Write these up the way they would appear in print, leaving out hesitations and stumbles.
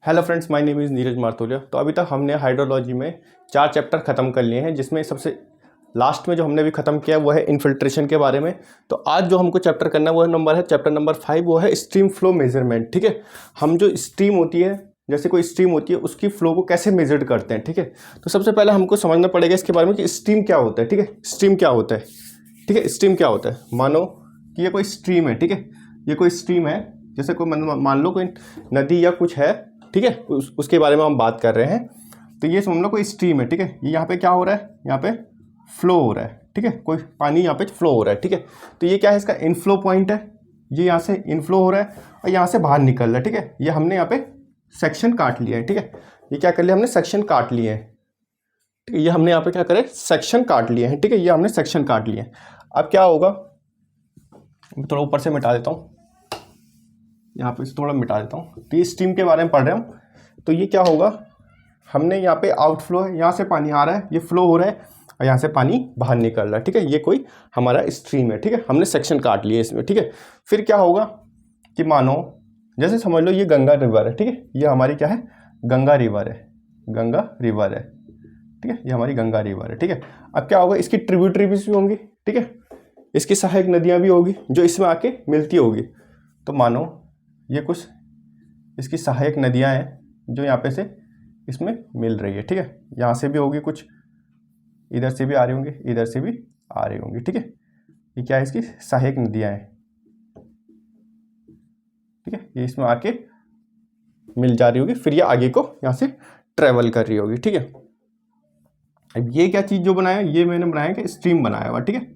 Hello friends, my name is Neeraj Martolia. तो अभी तक हमने हाइड्रोलॉजी में 4 चैप्टर ख़त्म कर लिए हैं, जिसमें सबसे लास्ट में जो हमने भी ख़त्म किया वो है इन्फिल्ट्रेशन के बारे में। तो आज जो हमको चैप्टर करना है वो है चैप्टर नंबर 5, वो है स्ट्रीम फ्लो मेजरमेंट। ठीक है, हम जो स्ट्रीम होती है, जैसे कोई स्ट्रीम होती है, उसकी फ्लो को कैसे मेजर करते हैं। ठीक है, तो सबसे पहले हमको समझना पड़ेगा इसके बारे में कि स्ट्रीम क्या होता है। ठीक है, स्ट्रीम क्या होता है। ठीक है, स्ट्रीम क्या होता है। मानो कि ये कोई स्ट्रीम है। ठीक है, ये कोई स्ट्रीम है, जैसे कोई मान लो कोई नदी या कुछ है। ठीक है, उसके बारे में हम बात कर रहे हैं। तो ये समझ लो कोई स्ट्रीम है। ठीक है, ये यहाँ पे क्या हो रहा है, यहाँ पे फ्लो हो रहा है। ठीक है, कोई पानी यहाँ पे फ्लो हो रहा है। ठीक है, तो ये क्या है, इसका इनफ्लो पॉइंट है। ये यहाँ से इनफ्लो हो रहा है और यहाँ से बाहर निकल रहा है। ठीक है, ये हमने यहाँ पे सेक्शन काट लिया है। ठीक है, ये क्या कर लिया हमने, सेक्शन काट लिए हैं। ठीक है, ये हमने यहाँ पे क्या करे, सेक्शन काट लिए हैं। ठीक है, ये हमने सेक्शन काट लिए हैं। अब क्या होगा, थोड़ा ऊपर से मिटा देता हूँ, यहाँ पे थोड़ा मिटा देता हूँ। तो ये स्ट्रीम के बारे में पढ़ रहे हम। तो ये क्या होगा, हमने यहाँ पे आउटफ्लो है, यहाँ से पानी आ रहा है, ये फ्लो हो रहा है और यहाँ से पानी बाहर निकल रहा है। ठीक है, ये कोई हमारा स्ट्रीम है। ठीक है, हमने सेक्शन काट लिए इसमें। ठीक है, फिर क्या होगा कि मानो जैसे समझ लो ये गंगा रिवर है। ठीक है, ये हमारी क्या है, गंगा रिवर है। गंगा रिवर है। ठीक है, ये हमारी गंगा रिवर है। ठीक है, अब क्या होगा, इसकी ट्रिब्यूटरीज भी होंगी। ठीक है, इसकी सहायक नदियाँ भी होगी जो इसमें आके मिलती होगी। तो मानो ये कुछ इसकी सहायक नदियां हैं जो यहाँ पे से इसमें मिल रही है। ठीक है, यहाँ से भी होगी कुछ, इधर से भी आ रही होंगी, इधर से भी आ रही होंगी। ठीक है, ये क्या है, इसकी सहायक नदियां हैं। ठीक है, ये इसमें आके मिल जा रही होगी, फिर ये आगे को यहाँ से ट्रेवल कर रही होगी। ठीक है, अब ये क्या चीज़ जो बनाया, ये मैंने बनाया कि स्ट्रीम बनाया हुआ। ठीक है,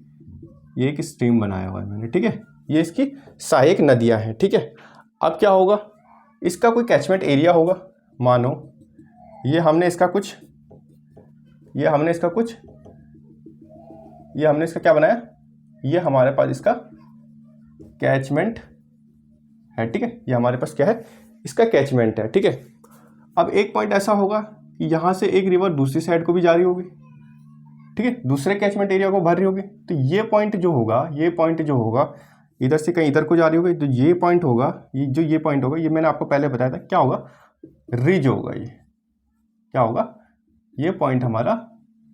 ये एक स्ट्रीम बनाया हुआ है मैंने। ठीक है, ये इसकी सहायक नदियां हैं। ठीक है, अब क्या होगा, इसका कोई कैचमेंट एरिया होगा। मानो ये हमने इसका क्या बनाया, ये हमारे पास इसका कैचमेंट है। ठीक है, ये हमारे पास क्या है, इसका कैचमेंट है। ठीक है, अब एक पॉइंट ऐसा होगा कि यहाँ से एक रिवर दूसरी साइड को भी जा रही होगी। ठीक है, दूसरे कैचमेंट एरिया को भर रही होगी। तो ये पॉइंट जो होगा, इधर से कहीं इधर को जा रही होगी। तो ये पॉइंट होगा, ये पॉइंट होगा, ये मैंने आपको पहले बताया था, क्या होगा, रिज होगा। ये क्या होगा, ये पॉइंट हमारा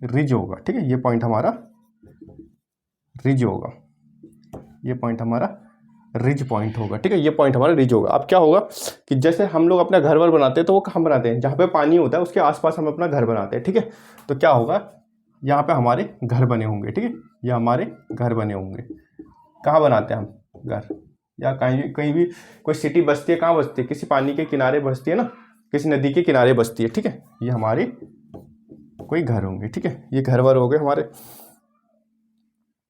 रिज होगा। ठीक है, ये पॉइंट हमारा रिज होगा, ये पॉइंट हमारा रिज पॉइंट होगा। ठीक है, ये पॉइंट हमारा रिज होगा। अब क्या होगा कि जैसे हम लोग अपना घर वर बनाते हैं, तो वो कहाँ बनाते हैं, जहाँ पे पानी होता है उसके आसपास हम अपना घर बनाते हैं। ठीक है, तो क्या होगा, यहाँ पे हमारे घर बने होंगे। ठीक है, ये हमारे घर बने होंगे। कहाँ बनाते हैं हम घर, या कहीं भी कोई सिटी बसती है, कहाँ बसती है, किसी पानी के किनारे बसती है ना, किसी नदी के किनारे बसती है। ठीक है, ये हमारे कोई घर होंगे। ठीक है, ये घर वर हो गए हमारे,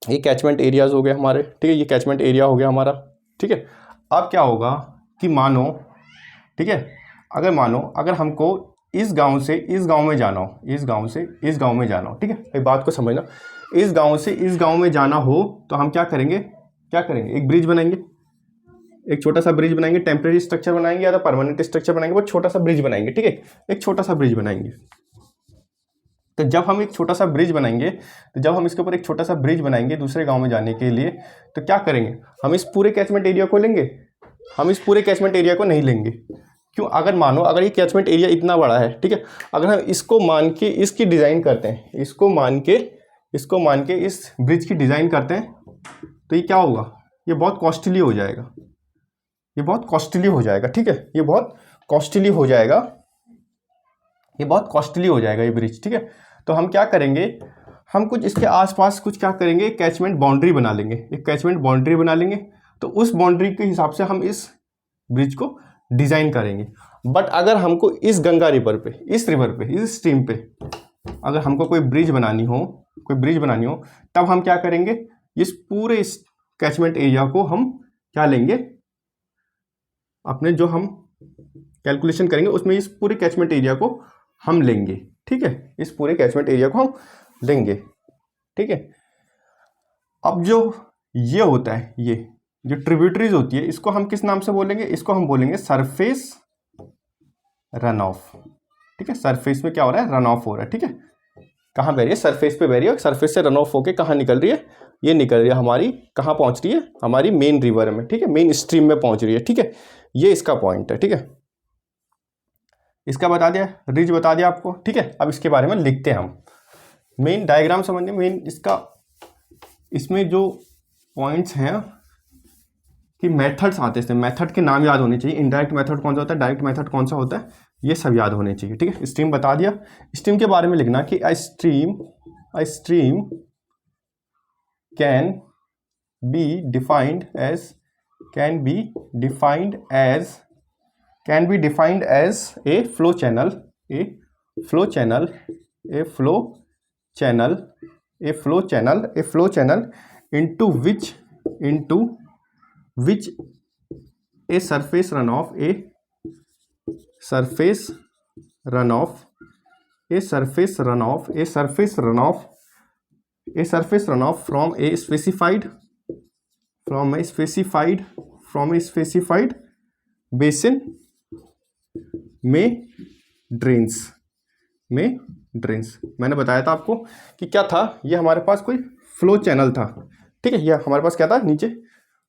ये कैचमेंट एरियाज हो गए हमारे। ठीक है, ये कैचमेंट एरिया हो गया हमारा। ठीक है, अब क्या होगा कि मानो, ठीक है, अगर हमको इस गांव से इस गांव में जाना हो, इस गांव से इस गांव में जाना हो। ठीक है, एक बात को समझना, इस गांव से इस गांव में जाना हो तो हम क्या करेंगे, एक ब्रिज बनाएंगे, एक छोटा सा ब्रिज बनाएंगे, टेम्परेरी स्ट्रक्चर बनाएंगे या तो परमानेंट स्ट्रक्चर बनाएंगे, वो छोटा सा ब्रिज बनाएंगे। ठीक है, एक छोटा सा ब्रिज बनाएंगे। तो जब हम एक छोटा सा ब्रिज बनाएंगे, इसके ऊपर एक छोटा सा ब्रिज बनाएंगे दूसरे गांव में जाने के लिए, तो क्या करेंगे, हम इस पूरे कैचमेंट एरिया को लेंगे, हम इस पूरे कैचमेंट एरिया को नहीं लेंगे। क्यों, अगर ये कैचमेंट एरिया इतना बड़ा है, ठीक है, अगर हम इसको मान के इसकी डिज़ाइन करते हैं, इसको मान के इस ब्रिज की डिज़ाइन करते हैं, तो ये क्या होगा, ये बहुत कॉस्टली हो जाएगा, ठीक है, ये बहुत कॉस्टली हो जाएगा ये ब्रिज। ठीक है, तो हम क्या करेंगे, हम कुछ इसके आसपास कुछ क्या करेंगे, कैचमेंट बाउंड्री बना लेंगे, एक कैचमेंट बाउंड्री बना लेंगे। तो उस बाउंड्री के हिसाब से हम इस ब्रिज को डिज़ाइन करेंगे। बट अगर हमको इस गंगा रिवर पे, इस स्ट्रीम पे अगर हमको कोई ब्रिज बनानी हो, तब हम क्या करेंगे, इस पूरे कैचमेंट एरिया को हम क्या लेंगे, अपने जो हम कैलकुलेशन करेंगे उसमें इस पूरे कैचमेंट एरिया को हम लेंगे। ठीक है, इस पूरे कैचमेंट एरिया को हम लेंगे। ठीक है, अब जो ये होता है, ये जो ट्रिब्यूटरीज होती है, इसको हम किस नाम से बोलेंगे, इसको हम बोलेंगे सरफेस रन ऑफ। ठीक है, सरफेस में क्या हो रहा है, रन ऑफ हो रहा है। ठीक है, कहाँ बह रही है, सरफेस पे बह रही है, सरफेस से रन ऑफ होके कहाँ निकल रही है, ये निकल रही है हमारी, कहाँ पहुँच रही है, हमारी मेन रिवर में। ठीक है, मेन स्ट्रीम में पहुँच रही है। ठीक है, ये इसका पॉइंट है। ठीक है, इसका बता दिया, रिज बता दिया आपको, ठीक है। अब इसके बारे में लिखते हैं हम। मेन डायग्राम समझने, मेन इसका, इसमें जो पॉइंट्स हैं कि मेथड्स आते हैं, मेथड के नाम याद होने चाहिए। इनडायरेक्ट मेथड कौन सा होता है, डायरेक्ट मेथड कौन सा होता है, ये सब याद होने चाहिए, ठीक है। स्ट्रीम बता दिया। स्ट्रीम के बारे में लिखना कि a stream can be defined as a flow channel into which a surface runoff from a specified basin में ड्रेन्स। मैंने बताया था आपको कि क्या था, ये हमारे पास कोई फ्लो चैनल था, ठीक है। ये हमारे पास क्या था नीचे,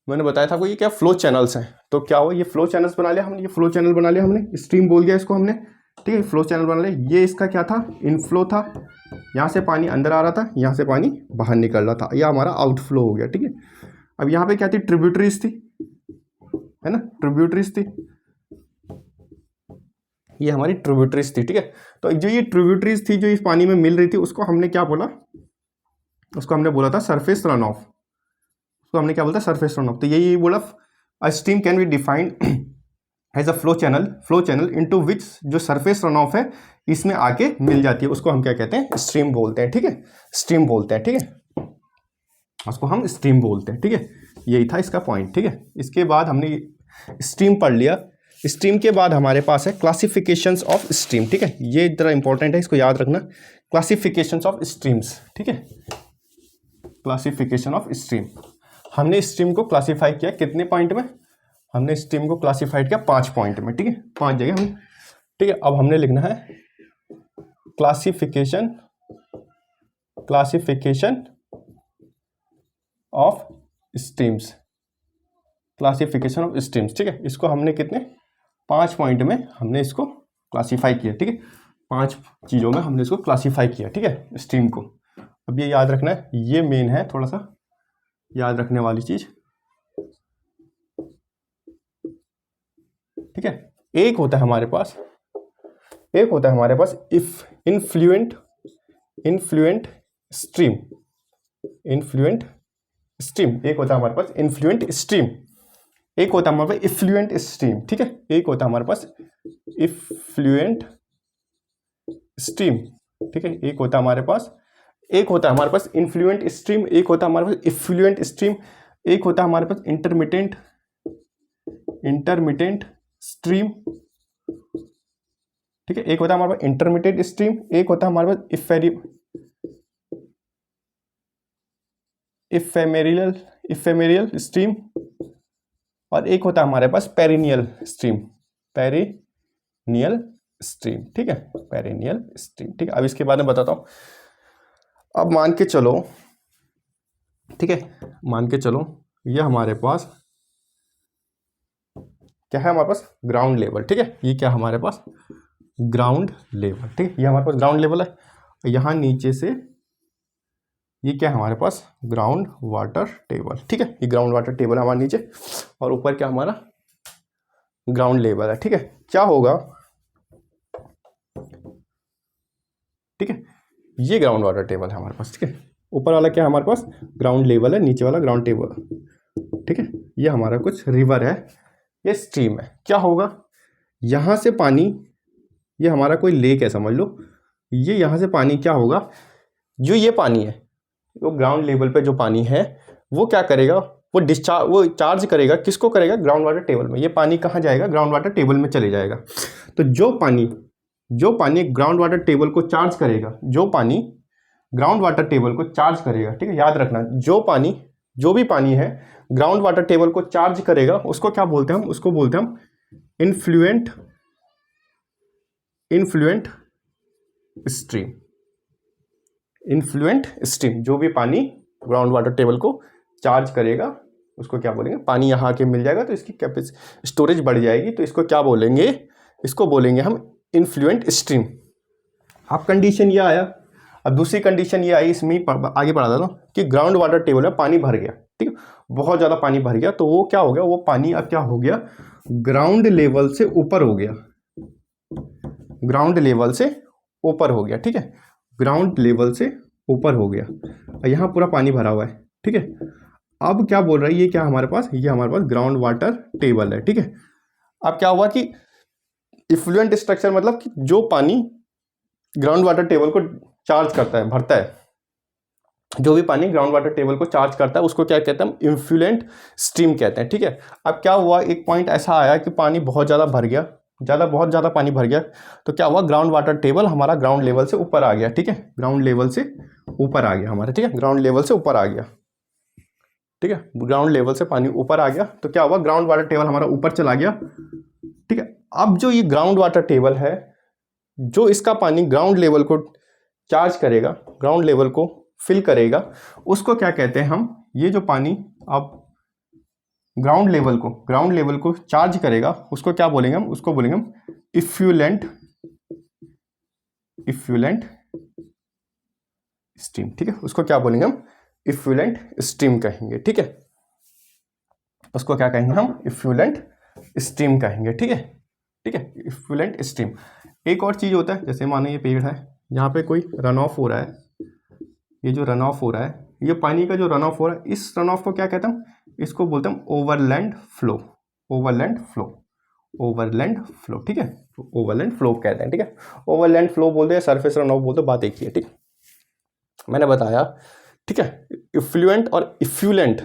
मैंने बताया था आपको ये क्या फ्लो चैनल्स हैं। तो क्या हुआ, ये फ्लो चैनल्स बना लिया हमने, ये फ्लो चैनल बना लिया हमने, स्ट्रीम बोल दिया इसको हमने, ठीक है। फ्लो चैनल बना लिया। ये इसका क्या था, इनफ्लो था, यहाँ से पानी अंदर आ रहा था, यहाँ से पानी बाहर निकल रहा था, यह हमारा आउटफ्लो हो गया, ठीक है। अब यहाँ पे क्या थी, ट्रिब्यूटरीज थी, है ना, ट्रिब्यूटरीज थी, ये हमारी ट्रिब्यूटरीज थी, ठीक है। तो जो ये ट्रिब्यूटरीज थी जो इस पानी में मिल रही थी, उसको हमने क्या बोला, उसको हमने बोला था सरफेस रन ऑफ, उसको हमने क्या बोला था, सरफेस रन ऑफ। तो यही बोला, a stream can be defined as a flow channel into which, जो सरफेस रन ऑफ है इसमें आके मिल जाती है, उसको हम क्या कहते हैं, स्ट्रीम बोलते हैं, ठीक है। स्ट्रीम बोलते हैं, ठीक है, उसको हम स्ट्रीम बोलते हैं, ठीक है। यही था इसका पॉइंट, ठीक है। इसके बाद हमने स्ट्रीम पढ़ लिया। स्ट्रीम के बाद हमारे पास है क्लासिफिकेशंस ऑफ स्ट्रीम, ठीक है। ये जरा इंपॉर्टेंट है, इसको याद रखना, क्लासिफिकेशंस ऑफ स्ट्रीम्स, ठीक है। क्लासिफिकेशन ऑफ स्ट्रीम, हमने स्ट्रीम को क्लासीफाई किया कितने पॉइंट में, हमने स्ट्रीम को क्लासीफाइड किया 5 पॉइंट में, ठीक है, 5 जगह हम, ठीक है। अब हमने लिखना है क्लासिफिकेशन ऑफ स्ट्रीम्स, ठीक है। इसको हमने कितने 5 पॉइंट में हमने इसको क्लासीफाई किया, ठीक है। 5 चीज़ों में हमने इसको क्लासीफाई किया, ठीक है, स्ट्रीम को। अब ये याद रखना है, ये मेन है, थोड़ा सा याद रखने वाली चीज, ठीक है। एक होता है हमारे पास इफ्लुएंट स्ट्रीम, एक होता है हमारे पास इन्फ्लुएंट स्ट्रीम, एक होता है हमारे पास इफ्लुएंट स्ट्रीम, ठीक है। एक होता है हमारे पास इफ्लुएंट स्ट्रीम, ठीक है। एक होता है हमारे पास इन्फ्लुएंट स्ट्रीम, एक होता है हमारे पास इफ्लुएंट स्ट्रीम, एक होता है हमारे पास इंटरमिटेंट स्ट्रीम, ठीक है। एक होता है हमारे पास इंटरमिटेंट स्ट्रीम, एक होता है हमारे पास इफेमेरियल स्ट्रीम, और एक होता है हमारे पास पेरिनियल स्ट्रीम, ठीक है, पेरिनियल स्ट्रीम, ठीक है। अब इसके बारे में बताता हूँ। अब मान के चलो, ठीक है, मान के चलो ये हमारे पास क्या है, हमारे पास ग्राउंड लेवल, ठीक है। ये क्या हमारे पास ग्राउंड लेवल, ठीक है, ये हमारे पास ग्राउंड लेवल है। यहाँ नीचे से ये क्या है हमारे पास ग्राउंड वाटर टेबल, ठीक है। ये ग्राउंड वाटर टेबल है हमारे नीचे, और ऊपर क्या हमारा ग्राउंड लेवल है, ठीक है। क्या होगा, ठीक है, ये ग्राउंड वाटर टेबल है हमारे पास, ठीक है। ऊपर वाला क्या है हमारे पास ग्राउंड लेवल है, नीचे वाला ग्राउंड टेबल, ठीक है। ये हमारा कुछ रिवर है, ये स्ट्रीम है। क्या होगा, यहाँ से पानी, ये हमारा कोई लेक है समझ लो, ये यहाँ से पानी क्या होगा, जो ये पानी है, वो ग्राउंड लेवल पे जो पानी है वो क्या करेगा, वो चार्ज करेगा, किसको करेगा, ग्राउंड वाटर टेबल में। ये पानी कहाँ जाएगा, ग्राउंड वाटर टेबल में चले जाएगा। तो जो पानी ग्राउंड वाटर टेबल को चार्ज करेगा, जो पानी ग्राउंड वाटर टेबल को चार्ज करेगा, ठीक है, याद रखना, जो भी पानी है ग्राउंड वाटर टेबल को चार्ज करेगा, उसको क्या बोलते हैं हम, उसको बोलते हैं हम इन्फ्लुएंट स्ट्रीम। जो भी पानी ग्राउंड वाटर टेबल को चार्ज करेगा उसको क्या बोलेंगे, पानी यहाँ आके मिल जाएगा तो इसकी स्टोरेज बढ़ जाएगी, तो इसको क्या बोलेंगे, इसको बोलेंगे हम इन्फ्लुएंट स्ट्रीम। अब कंडीशन ये आया, अब दूसरी कंडीशन ये आई, इसमें आगे बढ़ा देता हूँ कि ग्राउंड वाटर टेबल में पानी भर गया, ठीक है, बहुत ज़्यादा पानी भर गया, तो वो क्या हो गया, वो पानी अब क्या हो गया, ग्राउंड लेवल से ऊपर हो गया, ग्राउंड लेवल से ऊपर हो गया, ठीक है, ग्राउंड लेवल से ऊपर हो गया। यहाँ पूरा पानी भरा हुआ है, ठीक है। अब क्या बोल रहा है, ये क्या हमारे पास, ये हमारे पास ग्राउंड वाटर टेबल है, ठीक है। अब क्या हुआ कि इफ्लुएंट स्ट्रक्चर मतलब कि जो पानी ग्राउंड वाटर टेबल को चार्ज करता है, भरता है, जो भी पानी ग्राउंड वाटर टेबल को चार्ज करता है उसको क्या कहते हैं हम, इन्फ्लुएंट स्ट्रीम कहते हैं, ठीक है। अब क्या हुआ, एक पॉइंट ऐसा आया कि पानी बहुत ज़्यादा भर गया, बहुत ज़्यादा पानी भर गया, तो क्या हुआ, ग्राउंड वाटर टेबल हमारा ग्राउंड लेवल से ऊपर आ गया, ठीक है, ग्राउंड लेवल से ऊपर आ गया हमारा, ठीक है, ग्राउंड लेवल से ऊपर आ गया, ठीक है, ग्राउंड लेवल से पानी ऊपर आ गया, तो क्या हुआ, ग्राउंड वाटर टेबल हमारा ऊपर चला गया, ठीक है। अब जो ये ग्राउंड वाटर टेबल है, जो इसका पानी ग्राउंड लेवल को चार्ज करेगा, ग्राउंड लेवल को फिल करेगा, उसको क्या कहते हैं हम, ये जो पानी अब ग्राउंड लेवल को चार्ज करेगा, उसको क्या बोलेंगे हम, उसको बोलेंगे हम इफ्लुएंट स्ट्रीम, ठीक है, उसको क्या बोलेंगे हम, इफ्लुएंट स्ट्रीम कहेंगे, ठीक है, उसको क्या कहेंगे हम, इफ्लुएंट स्ट्रीम कहेंगे, ठीक है, ठीक है, इफ्लुएंट स्ट्रीम। एक और चीज़ होता है, जैसे मानो ये पेड़ है, यहाँ पे कोई रन ऑफ हो रहा है, ये जो रन ऑफ हो रहा है, ये पानी का जो रन ऑफ हो रहा है, इस रन ऑफ को क्या कहते हैं, इसको बोलते हैं ओवरलैंड फ्लो, ठीक है, ओवरलैंड फ्लो कहते हैं, ठीक है, ओवरलैंड फ्लो बोलते हैं, सरफेस रन ऑफ बोलते हैं, बात एक ही है, ठीक है, मैंने बताया, ठीक है। इफ्लुएंट और इफ्लुएंट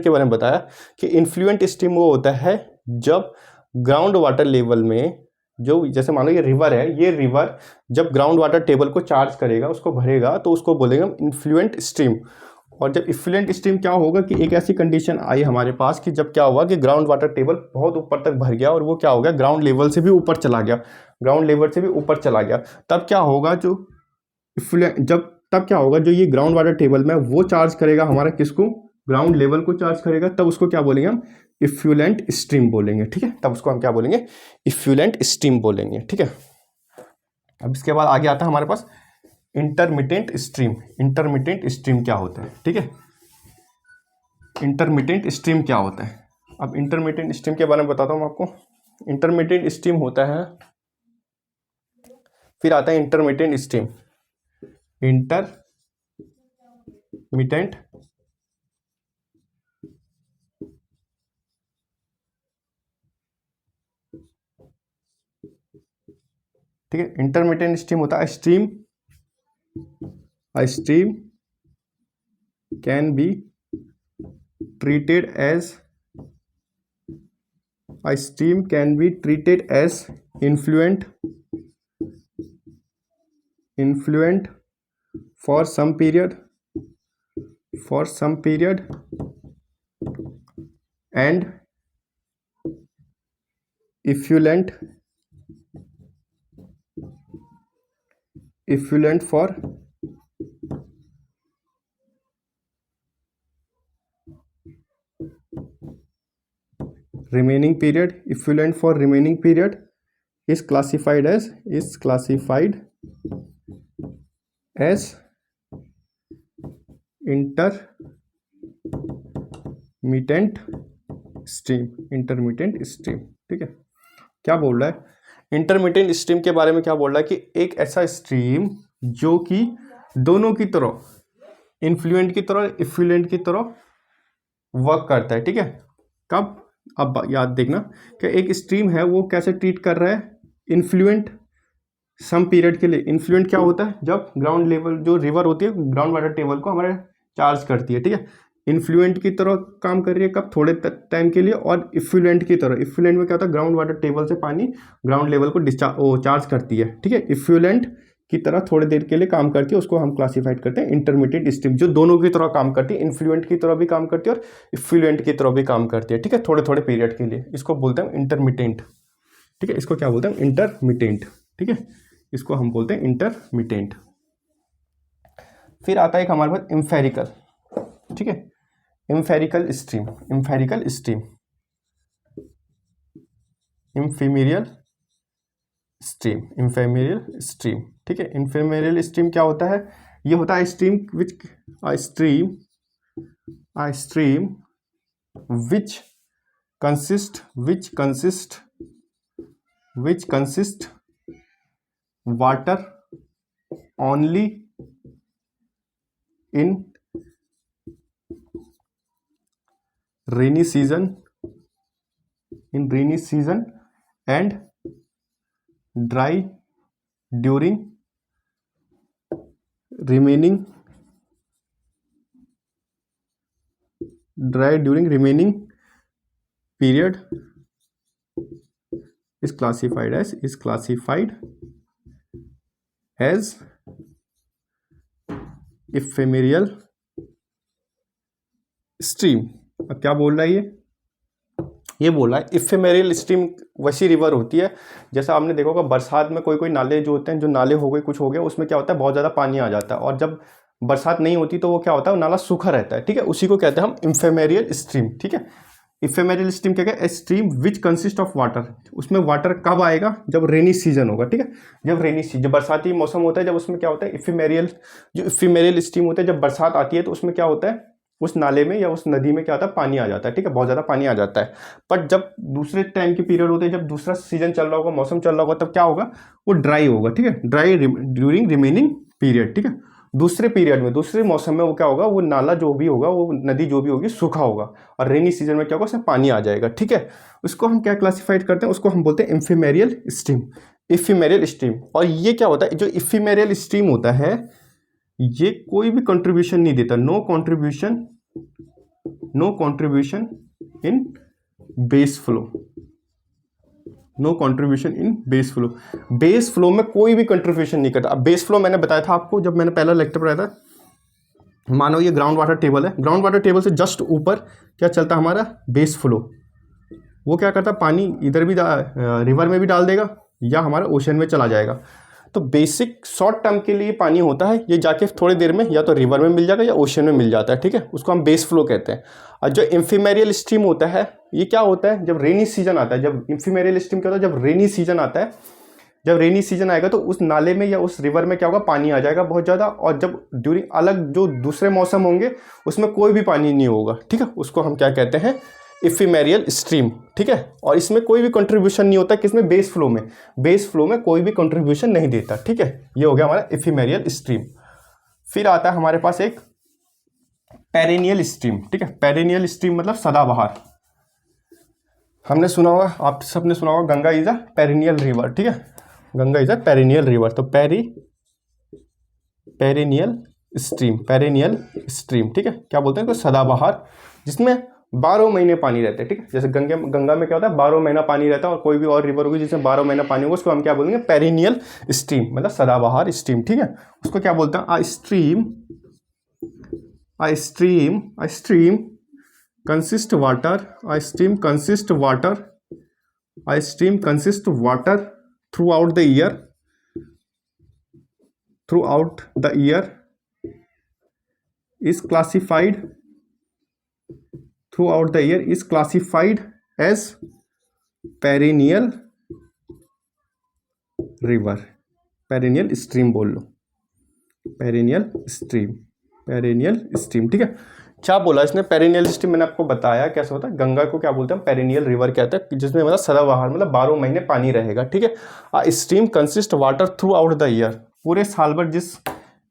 के बारे में बताया कि इन्फ्लुएंट स्ट्रीम वो होता है जब ग्राउंड वाटर लेवल में, जो जैसे मान लो ये रिवर है, ये रिवर जब ग्राउंड वाटर टेबल को चार्ज करेगा, उसको भरेगा, तो उसको बोलेंगे हम इन्फ्लुएंट स्ट्रीम। और जब इफ्लुएंट स्ट्रीम क्या होगा कि एक ऐसी कंडीशन आई हमारे पास कि जब क्या हुआ कि ग्राउंड वाटर टेबल बहुत ऊपर तक भर गया और वो क्या हो गया, ग्राउंड लेवल से भी ऊपर चला गया, तब क्या होगा, जो तब क्या होगा, जो ये ग्राउंड वाटर टेबल में वो चार्ज करेगा हमारा किसको, ग्राउंड लेवल को चार्ज करेगा, तब उसको क्या बोलेंगे हम, इफ्लुएंट स्ट्रीम बोलेंगे, ठीक है, तब उसको हम क्या बोलेंगे, इफ्लुएंट स्ट्रीम बोलेंगे, ठीक है। अब इसके बाद आगे आता है हमारे पास इंटरमिटेंट स्ट्रीम क्या होता है, ठीक है, इंटरमिटेंट स्ट्रीम क्या होता है। अब इंटरमिटेंट स्ट्रीम के बारे में बताता हूँ आपको। इंटरमिटेंट स्ट्रीम होता है, फिर आता है इंटरमिटेंट स्ट्रीम, ठीक है, इंटरमिटेंट स्ट्रीम होता है, stream can B treated as influent for some period and effluent for remaining period is classified as intermittent stream, ठीक है। क्या बोल रहा है, इंटरमिटेंट स्ट्रीम के बारे में क्या बोल रहा है कि एक ऐसा स्ट्रीम जो कि दोनों की तरह, इन्फ्लुएंट की तरह, इफ्लुएंट की तरह वर्क करता है, ठीक है। कब, अब याद देखना कि एक स्ट्रीम है वो कैसे ट्रीट कर रहा है, इन्फ्लुएंट सम पीरियड के लिए। इन्फ्लुएंट क्या होता है, जब ग्राउंड लेवल जो रिवर होती है ग्राउंड वाटर टेबल को हमारे चार्ज करती है, ठीक है। इन्फ्लुएंट की तरह काम कर रही है कब, थोड़े टाइम के लिए। और इफ्लुएंट की तरह, इफ्लुएंट में क्या होता है, ग्राउंड वाटर टेबल से पानी ग्राउंड लेवल को चार्ज करती है, ठीक है। इफ्लुएंट की तरह थोड़ी देर के लिए काम करती है, उसको हम क्लासीफाइड करते हैं इंटरमीडिएट स्ट्रीम, जो दोनों की तरह काम करती है, इन्फ्लुएंट की तरह भी काम करती है और इफ्लुएंट की तरह भी काम करती है, ठीक है, थोड़े थोड़े पीरियड के लिए। इसको बोलते हैं इंटरमिटेंट, ठीक है, इसको क्या बोलते हैं, इंटरमिटेंट, ठीक है, इसको हम बोलते हैं इंटरमिटेंट। फिर आता है एक हमारे पास एम्फेरिकल, ठीक है, एम्फेरिकल स्ट्रीम, इम्फीमेरियल स्ट्रीम, इन्फेमेरियल स्ट्रीम, ठीक है। इन्फेमेरियल स्ट्रीम क्या होता है? ये होता है stream which consist water only in rainy season and dry during remaining period is classified as ephemeral stream। अब क्या बोल रहा है ये बोल रहा है इफेमेरियल स्ट्रीम वैसी रिवर होती है, जैसा आपने देखा होगा बरसात में कोई नाले जो होते हैं, जो नाले हो गए कुछ हो गया, उसमें क्या होता है बहुत ज़्यादा पानी आ जाता है, और जब बरसात नहीं होती तो वो क्या होता है नाला सूखा रहता है, ठीक है। उसी को कहते हैं हम इफेमेरियल स्ट्रीम, ठीक है। इफेमेरियल स्ट्रीम क्या है? Stream which consist of water. उसमें वाटर कब आएगा? जब रेनी सीजन होगा, ठीक है। जब बरसाती मौसम होता है, जब उसमें क्या होता है इफेमेरियल स्ट्रीम होता है, जब बरसात आती है तो उसमें क्या होता है उस नाले में या उस नदी में क्या होता है पानी आ जाता है, ठीक है, बहुत ज़्यादा पानी आ जाता है। बट जब दूसरे टाइम के पीरियड होते हैं, जब दूसरा सीजन चल रहा होगा, मौसम चल रहा होगा, तब क्या होगा वो ड्राई होगा, ठीक है, ड्राई ड्यूरिंग रिमेनिंग पीरियड, ठीक है। दूसरे पीरियड में, दूसरे मौसम में वो क्या होगा, वो नाला जो भी होगा, वो नदी जो भी होगी सूखा होगा, और रेनी सीजन में क्या होगा उसमें पानी आ जाएगा, ठीक है। उसको हम क्या क्लासीफाइड करते हैं? उसको हम बोलते हैं इफेमेरियल स्ट्रीम। और ये क्या होता है, जो इफेमेरियल स्ट्रीम होता है ये कोई भी कंट्रीब्यूशन नहीं देता, no contribution in base flow. Base flow में कोई भी कंट्रीब्यूशन नहीं करता। अब बेस फ्लो मैंने बताया था आपको जब मैंने पहला लेक्चर पढ़ाया था। मानो ये ग्राउंड वाटर टेबल है, ग्राउंड वाटर टेबल से जस्ट ऊपर क्या चलता है हमारा बेस फ्लो। वो क्या करता है पानी इधर भी रिवर में भी डाल देगा या हमारा ओशन में चला जाएगा। तो बेसिक शॉर्ट टर्म के लिए पानी होता है, ये जाके थोड़ी देर में या तो रिवर में मिल जाएगा या ओशन में मिल जाता है, ठीक है। उसको हम बेस फ्लो कहते हैं। और जो इफेमेरियल स्ट्रीम होता है ये क्या होता है, जब रेनी सीजन आता है, जब इफेमेरियल स्ट्रीम क्या होता है, जब रेनी सीजन आता है, जब रेनी सीजन आएगा तो उस नाले में या उस रिवर में क्या होगा पानी आ जाएगा बहुत ज़्यादा, और जब ड्यूरिंग अलग जो दूसरे मौसम होंगे उसमें कोई भी पानी नहीं होगा, ठीक है। उसको हम क्या कहते हैं इफेमेरियल स्ट्रीम, ठीक है। और इसमें कोई भी कंट्रीब्यूशन नहीं होता, किसमें बेस फ्लो में कोई भी कंट्रीब्यूशन नहीं देता, ठीक है। ये हो गया हमारा इफेमेरियल स्ट्रीम। फिर आता है हमारे पास एक पेरेनियल स्ट्रीम, ठीक है। पेरेनियल स्ट्रीम मतलब सदाबहार। हमने सुना होगा, आप सबने सुना होगा Ganga is a perennial river, ठीक है, Ganga is a perennial river. तो पेरेनियल स्ट्रीम, ठीक है, क्या बोलते हैं तो सदाबहार, जिसमें 12 महीने पानी रहते हैं, ठीक है। जैसे गंगा में क्या होता है 12 महीना पानी रहता है, और कोई भी और रिवर होगी जिसमें 12 महीना पानी होगा उसको हम क्या बोलेंगे पेरेनियल स्ट्रीम, मतलब सदाबहार स्ट्रीम, ठीक है। उसको क्या बोलते हैं a stream consist water through out the year is classified as perennial river, perennial stream बोल लो, पेरेनियल स्ट्रीम, ठीक है। क्या बोला इसने पेरेनियल स्ट्रीम, मैंने आपको बताया कैसे होता है। गंगा को क्या बोलते हैं पेरेनियल रिवर कहते हैं, जिसमें मतलब सदाबहार मतलब 12 महीने पानी रहेगा, ठीक है। Stream consist water through out the year, पूरे साल भर जिस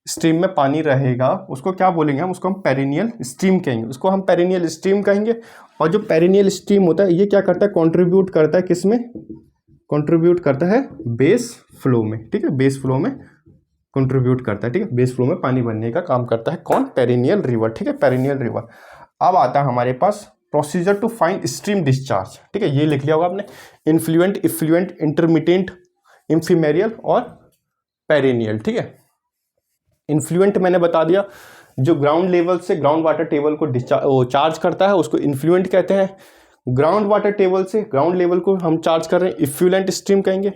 स्ट्रीम में पानी रहेगा उसको क्या बोलेंगे हम, उसको हम पेरेनियल स्ट्रीम कहेंगे, उसको हम पेरेनियल स्ट्रीम कहेंगे। और जो पेरेनियल स्ट्रीम होता है ये क्या करता है, कंट्रीब्यूट करता है किसमें, कंट्रीब्यूट करता है बेस फ्लो में, ठीक है, बेस फ्लो में कंट्रीब्यूट करता है, ठीक है, बेस फ्लो में पानी बनने का काम करता है कौन, पेरेनियल रिवर, ठीक है, पेरेनियल रिवर। अब आता है हमारे पास procedure to find stream discharge, ठीक है, ये लिख लिया होगा आपने, इन्फ्लुएंट, इफ्लुएंट, इंटरमिटेंट, इन्फीमेरियल और पेरेनियल, ठीक है। इन्फ्लुएंट मैंने बता दिया, जो ग्राउंड लेवल से ग्राउंड वाटर टेबल को चार्ज करता है उसको इन्फ्लुएंट कहते हैं। ग्राउंड वाटर टेबल से ग्राउंड लेवल को हम चार्ज कर रहे हैं, इफ्लुएंट स्ट्रीम कहेंगे।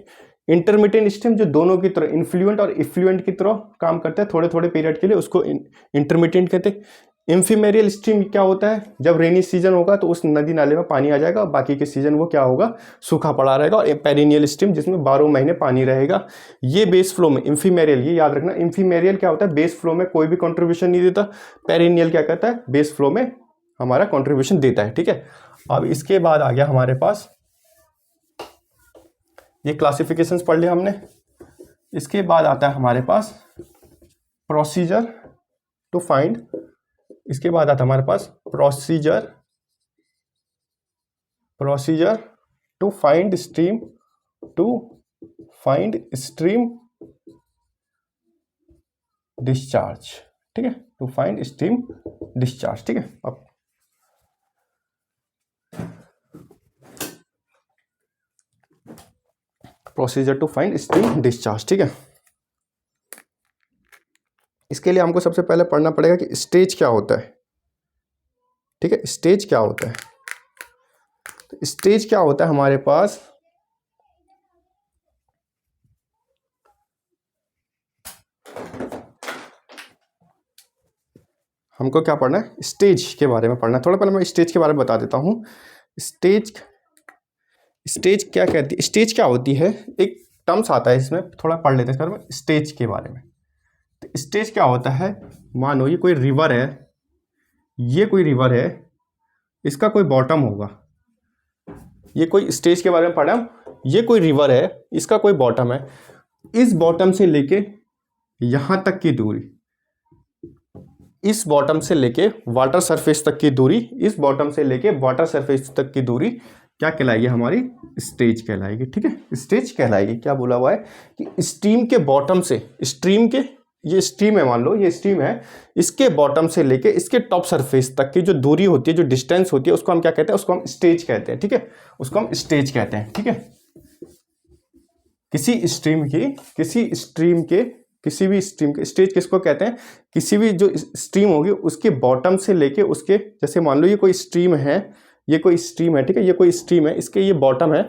इंटरमिटेंट स्ट्रीम जो दोनों की तरह इन्फ्लुएंट और इफ्लुएंट की तरह काम करते हैं थोड़े थोड़े पीरियड के लिए, उसको इंटरमिटेंट कहते हैं। इन्फीमेरियल स्ट्रीम क्या होता है, जब रेनी सीजन होगा तो उस नदी नाले में पानी आ जाएगा, बाकी के सीजन वो क्या होगा, सूखा पड़ा रहेगा। और पेरिनियल स्ट्रीम जिसमें 12 महीने पानी रहेगा। ये बेस फ्लो में इन्फीमेरियल, ये याद रखना, इन्फीमेरियल क्या होता है, बेस फ्लो में कोई भी कंट्रीब्यूशन नहीं देता। पेरिनियल क्या कहता है, बेस फ्लो में हमारा कंट्रीब्यूशन देता है, ठीक है। अब इसके बाद आ गया हमारे पास, ये क्लासिफिकेशंस पढ़ लिया हमने। इसके बाद आता है हमारे पास प्रोसीजर टू फाइंड, इसके बाद आता है हमारे पास procedure to find stream discharge, ठीक है, टू फाइंड स्ट्रीम डिस्चार्ज, ठीक है। अब procedure to find stream discharge, ठीक है। इसके लिए हमको सबसे पहले पढ़ना पड़ेगा कि स्टेज क्या होता है, ठीक है। स्टेज क्या होता है, तो स्टेज क्या होता है हमारे पास, हमको क्या पढ़ना है, स्टेज के बारे में पढ़ना है। थोड़ा पहले मैं स्टेज के बारे में बता देता हूँ। स्टेज क्या कहती है, स्टेज क्या होती है, एक टर्म्स आता है इसमें, थोड़ा पढ़ लेते हैं इसके बारे में, स्टेज के बारे में। तो स्टेज क्या होता है, मानो ये कोई रिवर है, ये कोई रिवर है, इसका कोई बॉटम होगा, ये कोई स्टेज के बारे में पढ़ा, ये कोई रिवर है, इसका कोई बॉटम है, इस बॉटम से लेके यहाँ तक की दूरी, इस बॉटम से लेके वाटर सरफेस तक की दूरी, इस बॉटम से लेके वाटर सरफेस तक की दूरी क्या कहलाएगी, हमारी स्टेज कहलाएगी, ठीक है। स्टेज कहलाएगी। क्या बोला हुआ है कि स्ट्रीम के बॉटम से, स्ट्रीम के, ये स्ट्रीम है, मान लो ये स्ट्रीम है, इसके बॉटम से लेके इसके टॉप सरफेस तक की जो दूरी होती है, जो डिस्टेंस होती है, उसको हम क्या कहते हैं, उसको हम स्टेज कहते हैं, ठीक है, उसको हम स्टेज कहते हैं, ठीक है। किसी भी स्ट्रीम के स्टेज किसको कहते हैं, किसी भी जो स्ट्रीम होगी उसके बॉटम से लेके उसके, जैसे मान लो ये कोई स्ट्रीम है, ये कोई स्ट्रीम है, ठीक है, ये कोई स्ट्रीम है, इसके ये बॉटम है,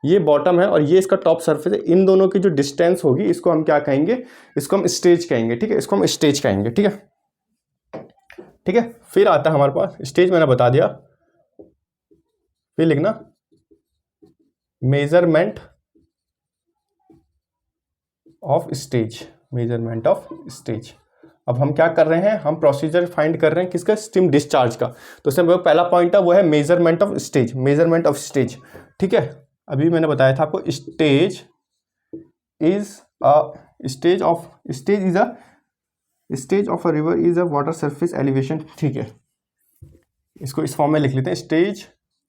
ये बॉटम है और ये इसका टॉप सरफेस है, इन दोनों की जो डिस्टेंस होगी इसको हम क्या कहेंगे, इसको हम स्टेज कहेंगे, ठीक है, इसको हम स्टेज कहेंगे, ठीक है, ठीक है। फिर आता है हमारे पास स्टेज, मैंने बता दिया। फिर लिखना measurement of stage, measurement of stage. अब हम क्या कर रहे हैं, हम प्रोसीजर फाइंड कर रहे हैं किसका, स्ट्रीम डिस्चार्ज का। तो इसमें पहला पॉइंट है वो है measurement of stage, measurement of stage, ठीक है। अभी मैंने बताया था आपको, stage is a river is a water surface elevation, ठीक है। इसको इस फॉर्म में लिख लेते हैं, stage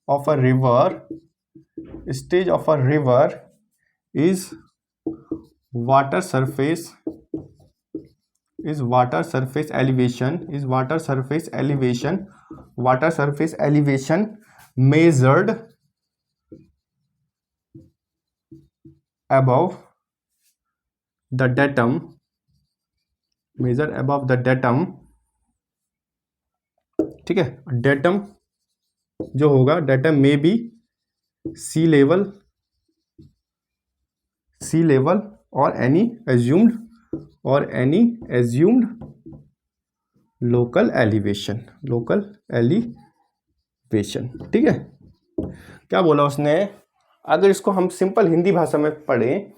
of a river is water surface elevation measured above the datum, ठीक है। डेटम जो होगा, डेटम में बी सी लेवल और एनी एज्यूम्ड लोकल एलिवेशन, ठीक है। क्या बोला उसने, अगर इसको हम सिंपल हिंदी भाषा में पढ़ें,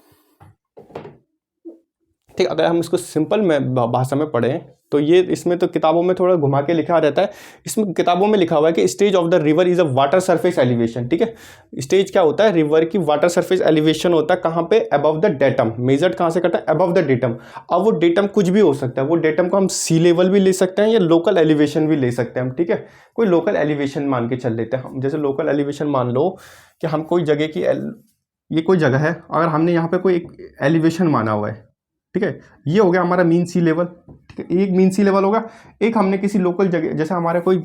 ठीक, अगर हम इसको सिंपल में भाषा में पढ़ें तो ये, इसमें तो किताबों में थोड़ा घुमा के लिखा रहता है, इसमें किताबों में लिखा हुआ है कि stage of the river is a water surface elevation, ठीक है। स्टेज क्या होता है, रिवर की वाटर सरफेस एलिवेशन होता है, कहाँ पे, अबव द डेटम। मेजर्ड कहाँ से करता है, अबव द डेटम। अब वो डेटम कुछ भी हो सकता है, वो डेटम को हम सी लेवल भी ले सकते हैं या लोकल एलिवेशन भी ले सकते हैं हम, ठीक है। कोई लोकल एलिवेशन मान के चल लेते हैं हम, जैसे लोकल एलिवेशन मान लो कि हम कोई जगह की, ये कोई जगह है, अगर हमने यहाँ पे कोई एक एलिवेशन माना हुआ है, ठीक है, ये हो गया हमारा मीन सी लेवल, ठीक है, एक मीन सी लेवल होगा। एक हमने किसी लोकल जगह, जैसे हमारा कोई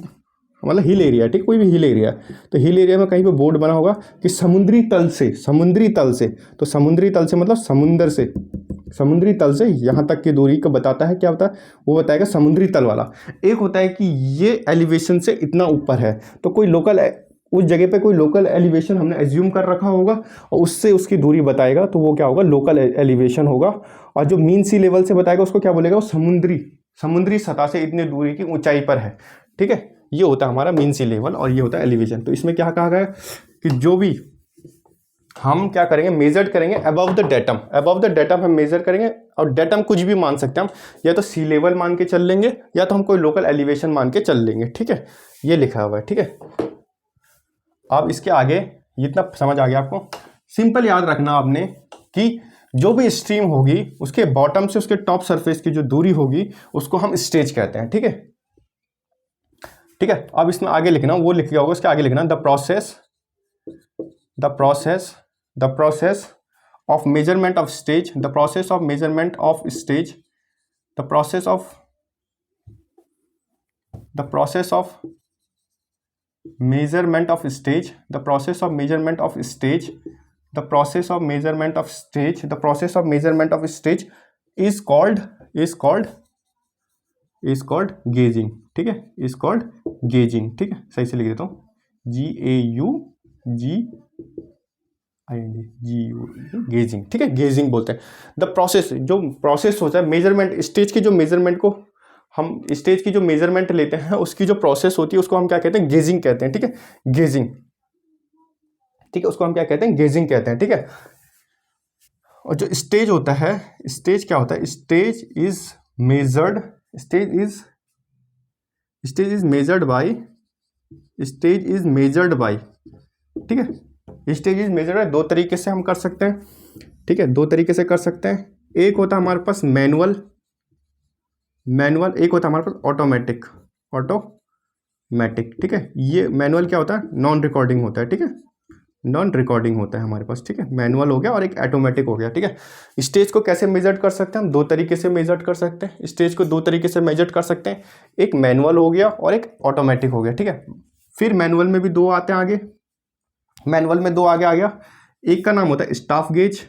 मतलब हिल एरिया, ठीक, कोई भी हिल एरिया, तो हिल एरिया में कहीं पे बोर्ड बना होगा कि समुद्री तल से, तो समुद्री तल से मतलब समुद्री तल से यहाँ तक की दूरी को बताता है, क्या होता है वो बताएगा समुद्री तल वाला। एक होता है कि ये एलिवेशन से इतना ऊपर है, तो कोई लोकल, उस जगह पे कोई लोकल एलिवेशन हमने एज्यूम कर रखा होगा और उससे उसकी दूरी बताएगा, तो वो क्या होगा, लोकल एलिवेशन होगा। और जो मीन सी लेवल से बताएगा उसको क्या बोलेगा, वो समुद्री सतह से इतनी दूरी की ऊंचाई पर है, ठीक है। ये होता है हमारा मीन सी लेवल और ये होता है एलिवेशन। तो इसमें क्या कहा गया है कि जो भी हम क्या करेंगे, मेजर करेंगे above the datum, above the datum हम मेजर करेंगे। और डेटम कुछ भी मान सकते हैं हम, या तो सी लेवल मान के चल लेंगे या तो हम कोई लोकल एलिवेशन मान के चल लेंगे, ठीक है। ये लिखा हुआ है, ठीक है। अब इसके आगे इतना समझ आ गया आपको। सिंपल याद रखना आपने कि जो भी स्ट्रीम होगी उसके बॉटम से उसके टॉप सरफेस की जो दूरी होगी उसको हम स्टेज कहते हैं, ठीक है, ठीक है। अब इसमें आगे लिखना, वो लिख गया होगा, उसके आगे लिखना the process of measurement of stage, the process of measurement of stage, the process of measurement of stage, the process of measurement of stage, the process of measurement of stage, the process of measurement of stage is called gauging, ठीक है, is called gauging, ठीक है। सही से लिख देता हूँ, gazing, ठीक है, गेजिंग बोलते हैं। द प्रोसेस, जो प्रोसेस होता है मेजरमेंट स्टेज की, जो मेजरमेंट को हम स्टेज की जो मेजरमेंट लेते हैं उसकी जो प्रोसेस होती है उसको हम क्या कहते हैं, गेजिंग कहते हैं, ठीक है, गेजिंग, ठीक है, उसको हम क्या कहते हैं, गेजिंग कहते हैं, ठीक है। और जो स्टेज होता है, स्टेज क्या होता है, स्टेज इज मेजर्ड बाय, ठीक है। स्टेज इज मेजर्ड दो तरीके से हम कर सकते हैं, ठीक है, दो तरीके से कर सकते हैं। एक होता है हमारे पास मैनुअल, एक होता है हमारे पास ऑटोमेटिक, ठीक है। ये मैनुअल क्या होता है, नॉन रिकॉर्डिंग होता है, ठीक है, नॉन रिकॉर्डिंग होता है हमारे पास, ठीक है। मैनुअल हो गया और एक ऑटोमेटिक हो गया, ठीक है। स्टेज को कैसे मेजर कर सकते हैं हम, दो तरीके से मेजर कर सकते हैं स्टेज को, दो तरीके से मेजर कर सकते हैं, एक मैनुअल हो गया और एक ऑटोमेटिक हो गया, ठीक है। फिर मैनुअल में भी दो आते हैं आगे, मैनुअल में दो आगे आ गया। एक का नाम होता है स्टाफ गेज,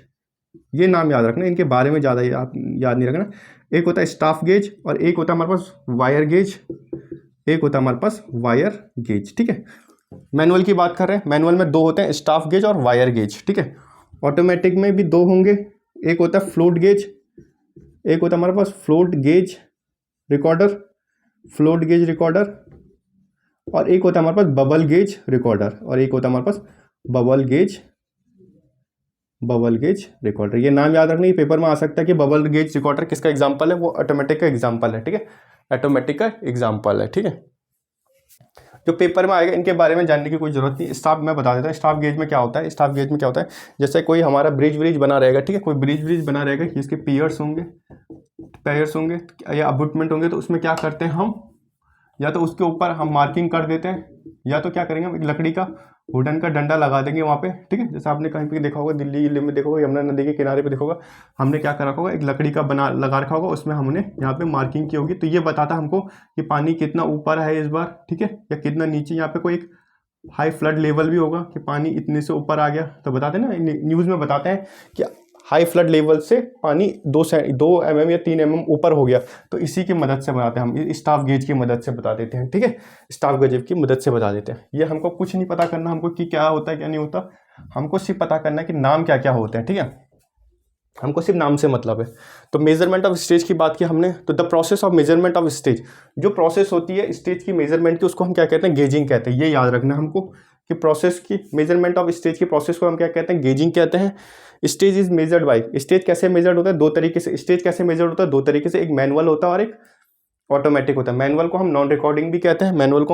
ये नाम याद रखना, इनके बारे में ज़्यादा याद नहीं रखना। एक होता है स्टाफ गेज और एक होता है हमारे पास वायर गेज, ठीक है। मैनुअल की बात कर रहे हैं, मैनुअल में दो होते हैं, स्टाफ गेज और वायर गेज, ठीक है। ऑटोमेटिक में भी दो होंगे, एक होता है फ्लोट गेज, एक होता है हमारे पास फ्लोट गेज रिकॉर्डर, और एक होता है हमारे पास bubble gauge recorder, bubble gauge recorder. ये नाम याद रखना, ये पेपर में आ सकता है कि बबल गेज रिकॉर्डर किसका एग्जांपल है, वो ऑटोमेटिक का एग्जांपल है, ठीक है, ऑटोमेटिक का एग्जांपल है, ठीक है। जो पेपर में आएगा इनके बारे में जानने की कोई जरूरत नहीं। स्टाफ मैं बता देता हूँ, स्टाफ गेज में क्या होता है। स्टाफ गेज में क्या होता है, जैसे कोई हमारा ब्रिज बना रहेगा, ठीक है, कोई ब्रिज बना रहेगा, इसके पेयर्स होंगे या अबुटमेंट होंगे, तो उसमें क्या करते हैं हम, या तो उसके ऊपर हम मार्किंग कर देते हैं, या तो क्या करेंगे हम एक लकड़ी का वुडन का डंडा लगा देंगे वहाँ पे, ठीक है। जैसे आपने कहीं पे देखा होगा, दिल्ली में देखा होगा, यमुना नदी के किनारे पे देखा होगा, हमने क्या कर रखा होगा, एक लकड़ी का बना लगा रखा होगा, उसमें हमने यहाँ पे मार्किंग की होगी। तो ये बताता है हमको कि पानी कितना ऊपर है इस बार, ठीक है, या कितना नीचे। यहाँ पे कोई एक हाई फ्लड लेवल भी होगा कि पानी इतने से ऊपर आ गया, तो बताते हैं ना, न्यूज़ में बताते हैं कि हाई फ्लड लेवल से पानी 2 mm या 3 mm ऊपर हो गया। तो इसी की मदद से बताते हैं हम, स्टाफ गेज की मदद से बता देते हैं, ठीक है, स्टाफ गेज की मदद से बता देते हैं। ये हमको कुछ नहीं पता करना हमको कि क्या होता है क्या नहीं होता, हमको सिर्फ पता करना है कि नाम क्या क्या होते हैं, ठीक है, हमको सिर्फ नाम से मतलब है। तो मेजरमेंट ऑफ स्टेज की बात की हमने, तो the process of measurement of stage, जो प्रोसेस होती है स्टेज की मेजरमेंट की, उसको हम क्या कहते हैं, गेजिंग कहते हैं। ये याद रखना हमको कि प्रोसेस की मेजरमेंट ऑफ स्टेज की प्रोसेस को हम क्या कहते हैं, गेजिंग कहते हैं। Stage is measured by, stage कैसे मेजर्ड होता है, दो तरीके से। स्टेज कैसे मेजर्ड होता है, दो तरीके से, एक मैनुअल होता है और एक ऑटोमेटिक होता है। मैनुअल को हम नॉन रिकॉर्डिंग भी कहते हैं, मैनुअल भी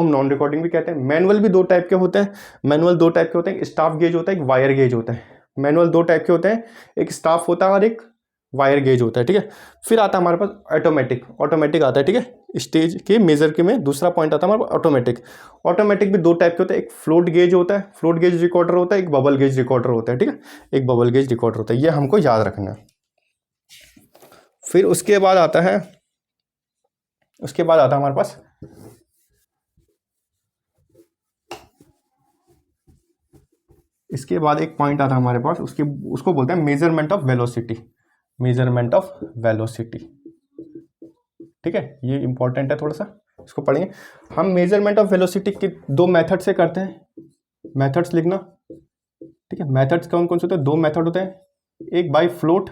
दो टाइप के होते हैं, एक स्टाफ गेज होता है, एक वायर गेज होता है। मैनुअल दो टाइप के होते हैं, एक स्टाफ होता है और एक वायर गेज होता है, ठीक है। फिर आता है हमारे पास ऑटोमेटिक आता है, ठीक है। स्टेज के मेजर के में दूसरा पॉइंट आता है हमारे पास ऑटोमेटिक भी दो टाइप के होते हैं, एक फ्लोट गेज होता है, फ्लोट गेज रिकॉर्डर होता है, एक बबल गेज रिकॉर्डर होता है, ठीक है, एक बबल गेज रिकॉर्डर होता है। ये हमको याद रखना है। फिर उसके बाद आता है हमारे पास इसके बाद एक पॉइंट आता है हमारे पास, उसको बोलते हैं मेजरमेंट ऑफ वेलोसिटी, ठीक है। ये इंपॉर्टेंट है, थोड़ा सा इसको पढ़ेंगे हम। मेजरमेंट ऑफ वेलोसिटी के दो मेथड से करते हैं, मेथड्स लिखना, ठीक है। मेथड्स कौन कौन से होते हैं, दो मेथड होते हैं, एक बाय फ्लोट,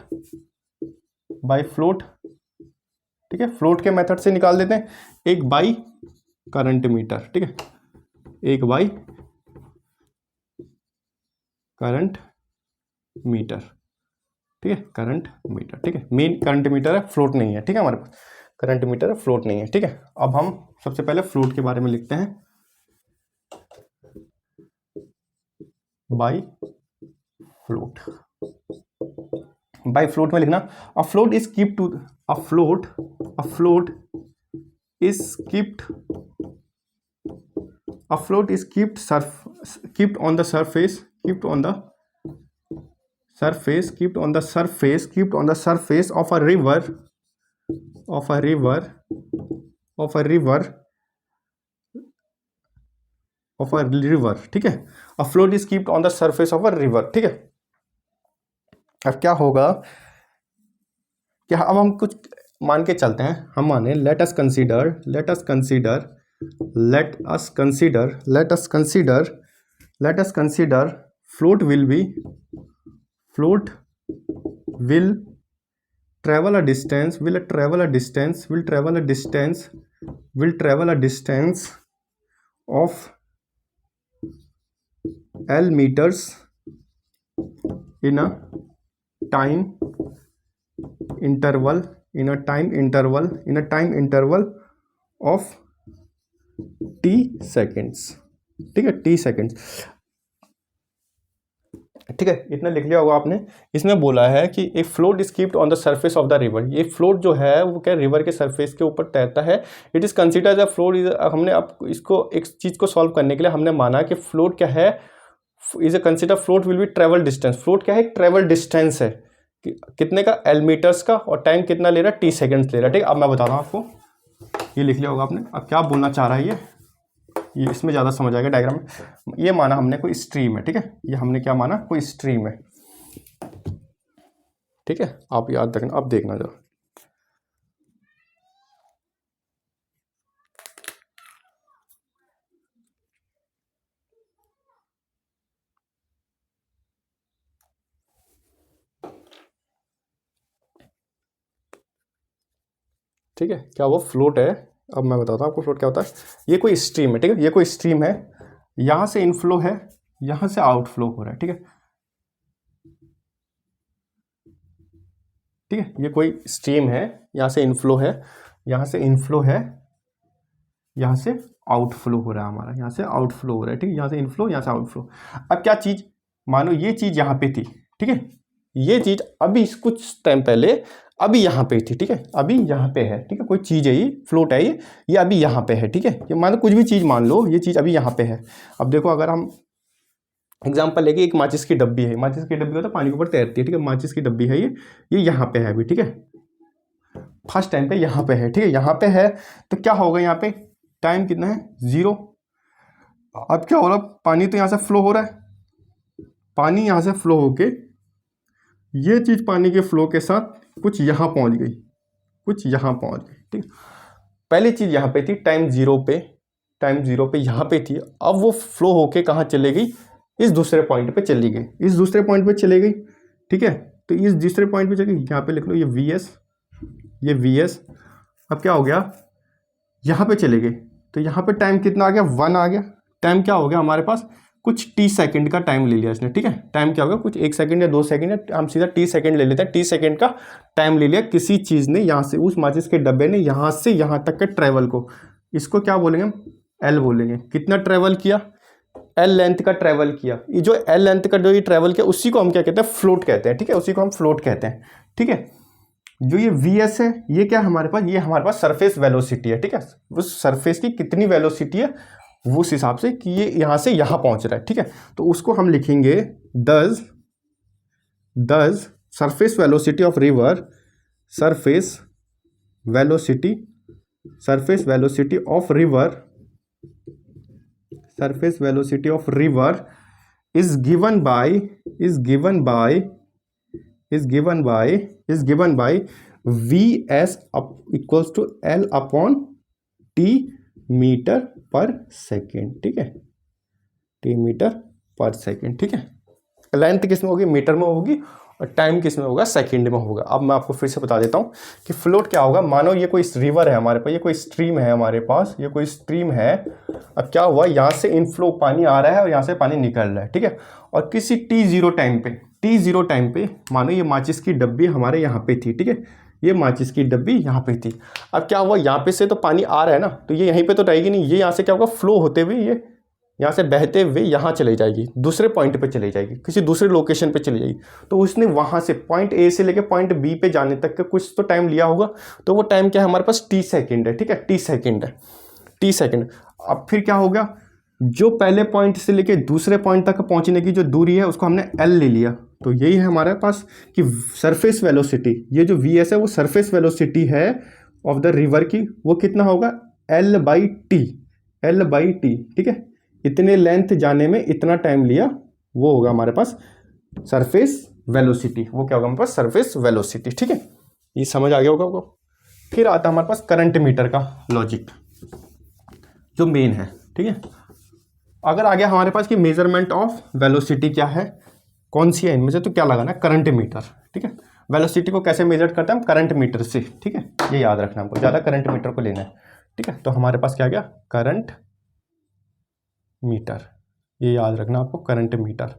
ठीक है, फ्लोट के मेथड से निकाल देते हैं, 1 बाई करंट मीटर, ठीक है, 1 बाई करंट मीटर, ठीक है, करंट मीटर, ठीक है, मेन करंट मीटर है, फ्लोट नहीं है, ठीक है, हमारे पास करंट मीटर है, फ्लोट नहीं है, ठीक है। अब हम सबसे पहले फ्लोट के बारे में लिखते हैं, बाई फ्लोट, बाई फ्लोट में लिखना, a float is keep to, a float is kept a float is kept on the surface kept on the surface of a river ठीक है, a float is kept on the surface of a river, ठीक है। अब क्या होगा, क्या अब हम कुछ मान के चलते हैं, हम माने let us consider float will travel a distance of L meters in a time interval of t seconds, ठीक है, t seconds, ठीक है, इतना लिख लिया होगा आपने। इसमें बोला है कि एक float is keeped on the surface of the river, ये फ्लोट जो है वो क्या रिवर के सरफेस के ऊपर तैरता है। It is considered the float is, हमने अब इसको एक चीज़ को सॉल्व करने के लिए हमने माना कि फ्लोट क्या है, is a consider float will be travel distance, float क्या है, ट्रेवल डिस्टेंस है कितने का, एल मीटर्स का, और टाइम कितना ले रहा है, टी सेकेंड्स ले रहा है, ठीक है। अब मैं बताता हूँ आपको, ये लिख लिया होगा आपने। अब क्या बोलना चाह रहा है ये इसमें ज़्यादा समझ आएगा डायग्राम में। ये माना हमने कोई स्ट्रीम है, ठीक है, ये हमने क्या माना, कोई स्ट्रीम है, ठीक है, आप याद रखना, अब देखना जरा, ठीक है, क्या वो फ्लोट है। अब मैं बताता हूँ आपको फ्लोट क्या होता है। ये कोई स्ट्रीम है, ठीक है, ये कोई स्ट्रीम है, यहाँ से इनफ्लो है, यहाँ से आउटफ्लो हो रहा है, ठीक है, ठीक है, ये कोई स्ट्रीम है, यहाँ से इनफ्लो है, यहाँ से इनफ्लो है, यहाँ से आउटफ्लो हो रहा है हमारा, यहाँ से आउटफ्लो हो रहा है, ठीक है, यहाँ से इनफ्लो, यहाँ से आउटफ्लो। अब क्या चीज़, मानो ये चीज़ यहाँ पे थी, ठीक है, ये चीज़ अभी कुछ टाइम पहले अभी यहाँ पे थी, ठीक है, अभी यहाँ पे है, ठीक है, कोई चीज़ है, ये फ्लोट है, ये अभी यहाँ पे है, ठीक है, ये मानो कुछ भी चीज़ मान लो, ये चीज़ अभी यहाँ पे है। अब देखो, अगर हम एग्जाम्पल लेके, एक माचिस की डब्बी है, माचिस की डब्बी होता है पानी के ऊपर तैरती है, ठीक है, माचिस की डब्बी है, ये यहाँ पे है अभी, ठीक है, फर्स्ट टाइम पे यहाँ पे है, ठीक है, यहाँ पे है, तो क्या होगा, यहाँ पे टाइम कितना है, 0। अब क्या हो रहा है, पानी तो यहाँ से फ्लो हो रहा है, पानी यहाँ से फ्लो होके ये चीज़ पानी के फ्लो के साथ कुछ यहाँ पहुँच गई, कुछ यहाँ पहुँच गई, ठीक। पहली चीज़ यहाँ पे थी, टाइम जीरो पे यहाँ पे थी, अब वो फ्लो होके कहाँ चले गई, इस दूसरे पॉइंट पे चली गई, इस दूसरे पॉइंट पे चले गई, ठीक है, तो इस दूसरे पॉइंट पे चली गई, यहाँ पे लिख लो, ये वी एस। अब क्या हो गया, यहाँ पे चले गए, तो यहाँ पे टाइम कितना आ गया, 1 आ गया। टाइम क्या हो गया हमारे पास, कुछ टी सेकंड का टाइम ले लिया इसने, ठीक है, टाइम क्या होगा, कुछ 1 सेकंड या 2 सेकंड, या हम सीधा टी सेकंड ले लेते हैं, टी सेकंड का टाइम ले लिया किसी चीज़ ने, यहाँ से, उस माचिस के डब्बे ने यहाँ से यहाँ तक के ट्रेवल को, इसको क्या बोलेंगे हम, एल बोलेंगे। कितना ट्रेवल किया, एल लेंथ का ट्रेवल किया, ये जो एल लेंथ का जो ये ट्रेवल किया, उसी को हम क्या कहते हैं, फ्लोट कहते हैं, ठीक है, उसी को हम फ्लोट कहते हैं, ठीक है। जो ये वी एस है, ये क्या हमारे पास, ये हमारे पास सरफेस वेलोसिटी है, ठीक है, उस सरफेस की कितनी वेलोसिटी है वो उस हिसाब से कि ये यहाँ से यहाँ पहुँच रहा है, ठीक है, तो उसको हम लिखेंगे this surface velocity of river, surface velocity of river is given by Vs equals to L upon T metre per second, ठीक है, टी मीटर पर सेकेंड, ठीक है। लेंथ किस में होगी, मीटर में होगी, और टाइम किस में होगा, सेकंड में होगा। अब मैं आपको फिर से बता देता हूँ कि फ्लोट क्या होगा। मानो ये कोई रिवर है हमारे पास, ये कोई स्ट्रीम है हमारे पास, ये कोई स्ट्रीम है। अब क्या हुआ, यहाँ से इनफ्लो पानी आ रहा है और यहाँ से पानी निकल रहा है, ठीक है। और किसी t0 टाइम पे मानो ये माचिस की डब्बी हमारे यहाँ पे थी, ठीक है, ये माचिस की डब्बी यहाँ पे थी। अब क्या हुआ, यहाँ पे से तो पानी आ रहा है ना, तो ये यहीं पे तो रहेगी नहीं, ये यहाँ से क्या होगा, फ्लो होते हुए ये यहाँ से बहते हुए यहाँ चले जाएगी, दूसरे पॉइंट पे चले जाएगी, किसी दूसरे लोकेशन पे चली जाएगी। तो उसने वहाँ से पॉइंट ए से लेके पॉइंट बी पे जाने तक का कुछ तो टाइम लिया होगा। तो वो टाइम क्या है हमारे पास, टी सेकेंड है, ठीक है, टी सेकेंड है, टी सेकेंड। अब फिर क्या हो गया, जो पहले पॉइंट से लेके दूसरे पॉइंट तक पहुंचने की जो दूरी है उसको हमने एल ले लिया। तो यही है हमारे पास कि सरफेस वेलोसिटी, ये जो वी एस है वो सरफेस वेलोसिटी है ऑफ द रिवर की, वो कितना होगा, L by T, L by T, ठीक है। इतने लेंथ जाने में इतना टाइम लिया, वो होगा हमारे पास सरफेस वेलोसिटी, वो क्या होगा हमारे पास, सरफेस वेलोसिटी, ठीक है। ये समझ आ गया होगा आपको। फिर आता है हमारे पास करंट मीटर का लॉजिक, जो मेन है, ठीक है। अगर आ गया हमारे पास कि मेजरमेंट ऑफ वेलोसिटी क्या है, कौन सी है इनमें से, तो क्या लगाना है, करंट मीटर, ठीक है। वेलोसिटी को कैसे मेजर करते हैं हम, करंट मीटर से, ठीक है, ये याद रखना हमको, ज़्यादा करंट मीटर को लेना है, ठीक है। तो हमारे पास क्या आ गया, करंट मीटर, ये याद रखना आपको, करंट मीटर।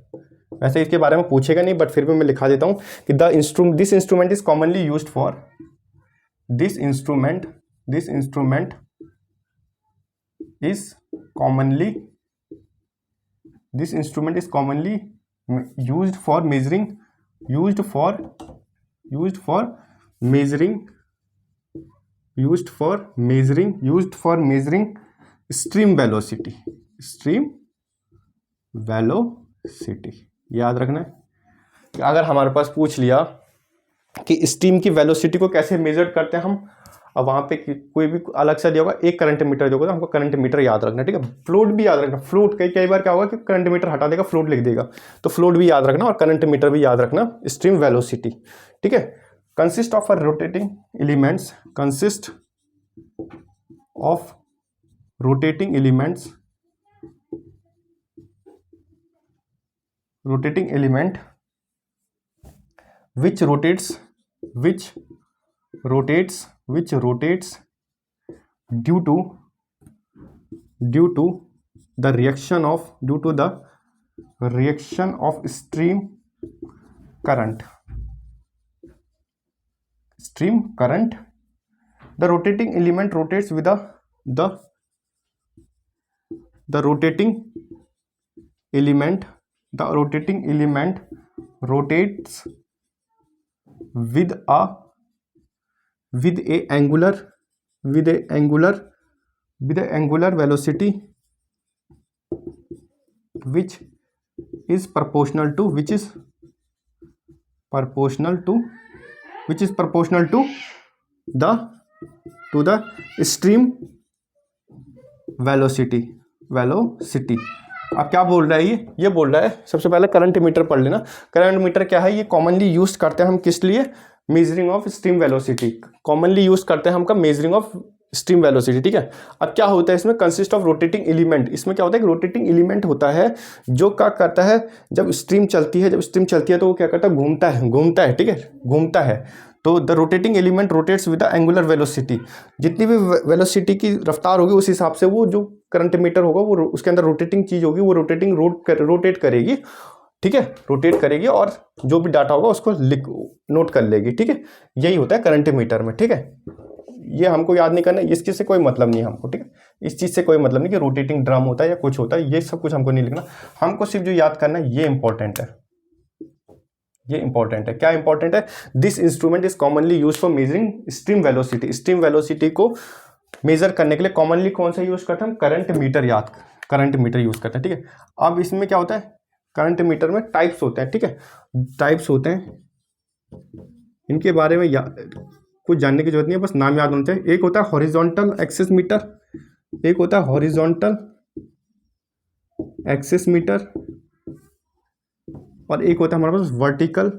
वैसे इसके बारे में पूछेगा नहीं, बट फिर भी मैं लिखा देता हूँ कि this instrument is commonly used for, this instrument is commonly used for measuring stream velocity, याद रखना है कि अगर हमारे पास पूछ लिया कि स्टीम की वेलोसिटी को कैसे मेजर करते हैं हम, अब वहाँ पे कोई भी अलग सा दिया होगा, एक करंट मीटर जो होगा, हमको करंट मीटर याद रखना, ठीक है। फ्लोट भी याद रखना, फ्लोट कई बार क्या होगा कि करंट मीटर हटा देगा, फ्लोट लिख देगा, तो फ्लोट भी याद रखना और करंट मीटर भी याद रखना, स्ट्रीम वेलोसिटी, ठीक है। Consist of a rotating elements, rotating element which rotates due to the reaction of stream current. The rotating element rotates with the rotating element rotates with a angular velocity which is proportional to the stream velocity। अब क्या बोल रहा है ये बोल रहा है, सबसे पहले करंट मीटर पढ़ लेना। करंट मीटर क्या है, ये कॉमनली यूज करते हैं हम किस लिए, measuring of stream velocity, commonly use करते हैं हम कब, मेजरिंग ऑफ स्ट्रीम वेलोसिटी, ठीक है। अब क्या होता है इसमें, कंसिस्ट ऑफ रोटेटिंग एलिमेंट, इसमें क्या होता है कि रोटेटिंग एलिमेंट होता है जो क्या करता है, जब स्ट्रीम चलती है तो वो क्या करता है, घूमता है, ठीक है, घूमता है। तो the rotating element rotates with the angular velocity, जितनी भी वेलोसिटी की रफ्तार होगी उस हिसाब से वो जो करंट मीटर होगा वो उसके अंदर रोटेटिंग चीज होगी, वो रोटेट करेगी, ठीक है, रोटेट करेगी और जो भी डाटा होगा उसको नोट कर लेगी, ठीक है। यही होता है करंट मीटर में, ठीक है। ये हमको याद नहीं करना, इसके से कोई मतलब नहीं है हमको, ठीक है। इस चीज से कोई मतलब नहीं कि रोटेटिंग ड्रम होता है या कुछ होता है, ये सब कुछ हमको नहीं लिखना, हमको सिर्फ जो याद करना है ये इंपॉर्टेंट है, क्या इंपॉर्टेंट है, this instrument is commonly use for measuring stream velocity को मेजर करने के लिए कॉमनली कौन सा यूज करते हैं हम, करंट मीटर यूज करते हैं, ठीक है। अब इसमें क्या होता है, करंट मीटर में टाइप्स होते हैं, ठीक है, टाइप्स होते हैं, इनके बारे में कुछ जानने की जरूरत नहीं है, बस नाम याद होना चाहिए। एक होता है हॉरिजॉन्टल एक्सिस मीटर, और एक होता है हमारे पास वर्टिकल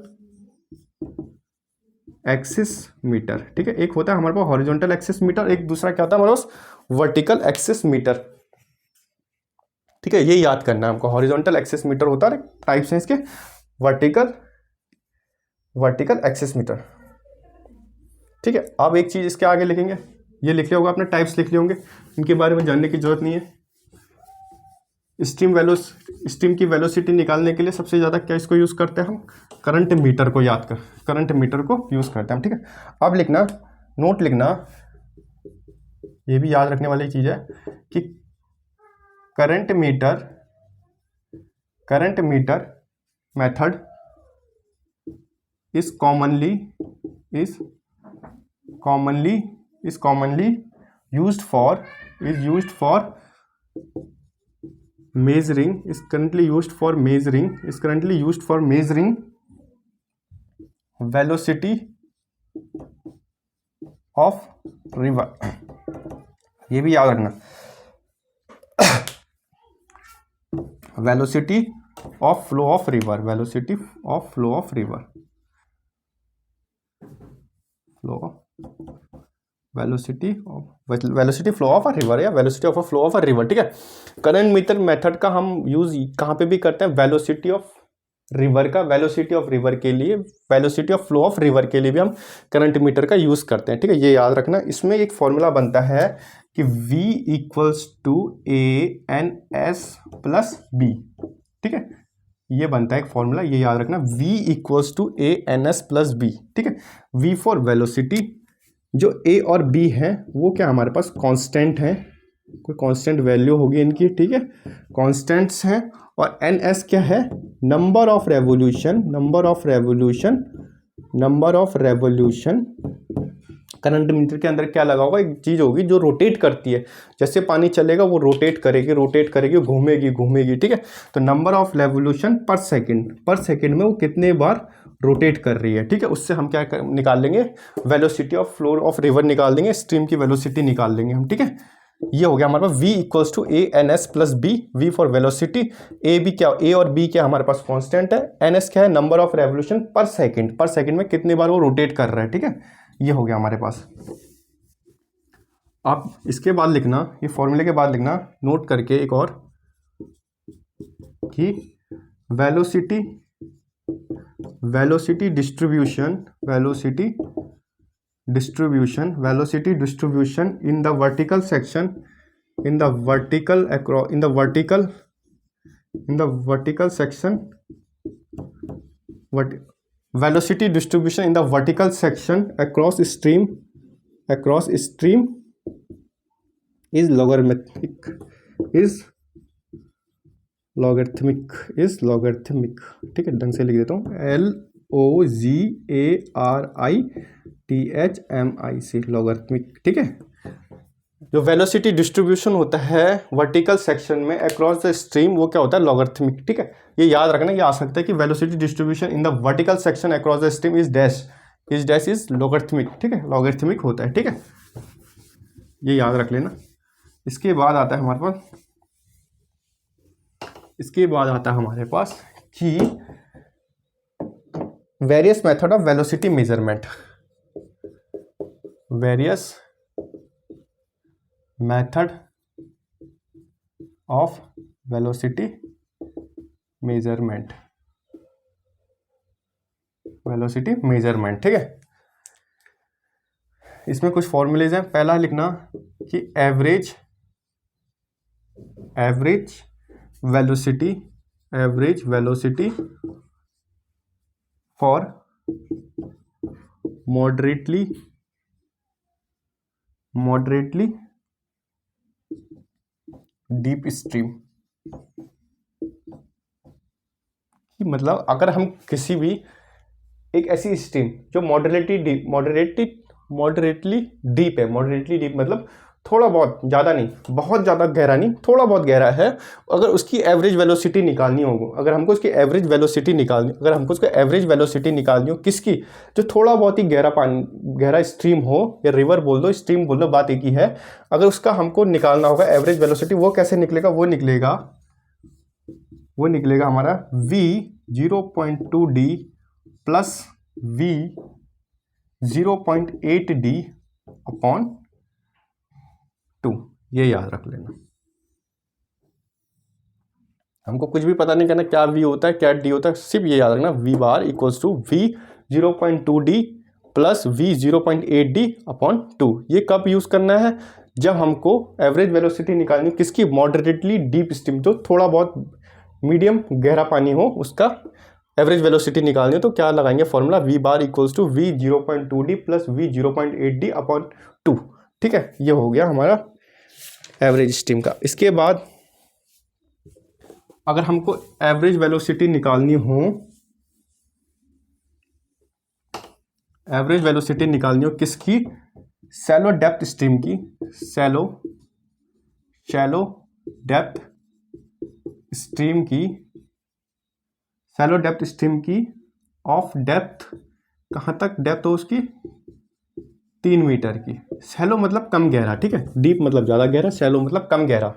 एक्सिस मीटर, ठीक है। एक होता है हमारे पास हॉरिजॉन्टल एक्सिस मीटर, एक दूसरा क्या होता है हमारे पास, वर्टिकल एक्सिस मीटर, ठीक है। ये याद करना है हमको, हॉरिजॉन्टल एक्सिस मीटर होता है, टाइप्स हैं इसके, वर्टिकल वर्टिकल एक्सिस मीटर। ठीक है, अब एक चीज़ इसके आगे लिखेंगे, ये लिख लिया होगा आपने, टाइप्स लिख लिए होंगे, इनके बारे में जानने की जरूरत नहीं है। स्ट्रीम की वेलोसिटी निकालने के लिए सबसे ज़्यादा क्या इसको यूज़ करते हैं हम, करंट मीटर को याद कर, करंट मीटर को यूज़ करते हैं हम। ठीक है, अब लिखना, नोट लिखना, ये भी याद रखने वाली चीज़ है कि current meter method is commonly used for measuring velocity of river। ये भी याद रखना, velocity of flow of river, velocity flow of a river या velocity of a flow of a river. ठीक है, करंट मीटर मेथड का हम use कहाँ पे भी करते हैं, वेलोसिटी ऑफ रिवर का, वेलोसिटी ऑफ रिवर के लिए, velocity of flow of river के लिए भी हम करंट मीटर का यूज करते हैं। ठीक है, ये याद रखना। इसमें एक फॉर्मूला बनता है कि V equals to ANS plus B। ठीक है, ये बनता है एक फॉर्मूला, ये याद रखना, V equals to ANS plus B। ठीक है, V फॉर वेलोसिटी, जो A और B है वो क्या हमारे पास कांस्टेंट है, कोई कांस्टेंट वैल्यू होगी इनकी। ठीक है, कांस्टेंट्स हैं। और NS क्या है, number of revolution. Current meter के अंदर क्या लगा होगा, एक चीज होगी जो रोटेट करती है, जैसे पानी चलेगा वो रोटेट करेगी, घूमेगी। ठीक है, तो नंबर ऑफ रेवोल्यूशन पर सेकंड में वो कितने बार रोटेट कर रही है। ठीक है, उससे हम क्या निकाल लेंगे, velocity of flow of river निकाल देंगे, स्ट्रीम की वेलोसिटी निकाल लेंगे हम। ठीक है, ये हो गया हमारे पास V equals to ANS plus B। V for velocity, A और B क्या हमारे पास कांस्टेंट है, NS क्या है, नंबर ऑफ रेवोल्यूशन पर सेकंड में कितने बार वो रोटेट कर रहा है। ठीक है, ये हो गया हमारे पास। आप इसके बाद लिखना, ये फॉर्मूले के बाद लिखना नोट करके एक और, कि velocity distribution in the vertical section, velocity distribution in the vertical section across stream is logarithmic। ठीक है, ढंग से लिख देता हूँ, LOGARITHMIC, लॉगरिथमिक। ठीक है, जो वेलोसिटी डिस्ट्रीब्यूशन होता है वर्टिकल सेक्शन में अक्रॉस द स्ट्रीम, वो क्या होता है, लॉगरिथमिक। ठीक है, ये याद रखना, ये आ सकता है कि velocity distribution in the vertical section across the stream is logarithmic. ठीक है, लॉगरिथमिक होता है। ठीक है, ये याद रख लेना। इसके बाद आता है हमारे पास कि various method of velocity measurement, method of velocity measurement. ठीक है, इसमें कुछ फॉर्मूलेज हैं। पहला लिखना कि average velocity for moderately deep stream. मतलब अगर हम किसी भी एक ऐसी स्ट्रीम जो मॉडरेटली डीप है, मतलब थोड़ा बहुत, ज़्यादा नहीं, बहुत ज़्यादा गहरा नहीं, थोड़ा बहुत गहरा है, अगर उसकी एवरेज वेलोसिटी निकालनी हो, अगर हमको उसकी एवरेज वेलोसिटी निकालनी हो किसकी, जो थोड़ा बहुत ही गहरा स्ट्रीम हो या रिवर बोल दो, स्ट्रीम बोल दो, बात एक ही है। अगर उसका हमको निकालना होगा एवरेज वेलोसिटी, वो कैसे निकलेगा, वो निकलेगा हमारा V 0.2D plus V 0.8D upon 2। ये याद रख लेना। हमको कुछ भी पता नहीं करना क्या V होता है क्या D होता है, सिर्फ ये याद रखना V bar equals to V 0.2d plus v 0.8d upon 2। ये कब यूज़ करना है? जब हमको एवरेज वेलोसिटी निकालनी हो किसकी, मॉडरेटली डीप स्ट्रीम, जो थोड़ा बहुत मीडियम गहरा पानी हो उसका एवरेज वेलोसिटी निकालनी हो, तो क्या लगाएंगे formula, v bar equals to v 0.2d plus v 0.8d upon 2। ठीक है, ये हो गया हमारा एवरेज स्ट्रीम का। इसके बाद अगर हमको एवरेज वेलोसिटी निकालनी हो, एवरेज वेलोसिटी निकालनी हो किसकी, शैलो डेप्थ स्ट्रीम की, शैलो डेप्थ स्ट्रीम की, शैलो डेप्थ स्ट्रीम की ऑफ डेप्थ, कहाँ तक डेप्थ हो उसकी, 3 मीटर की। शैलो मतलब कम गहरा, ठीक है, डीप मतलब ज़्यादा गहरा, शैलो मतलब कम गहरा।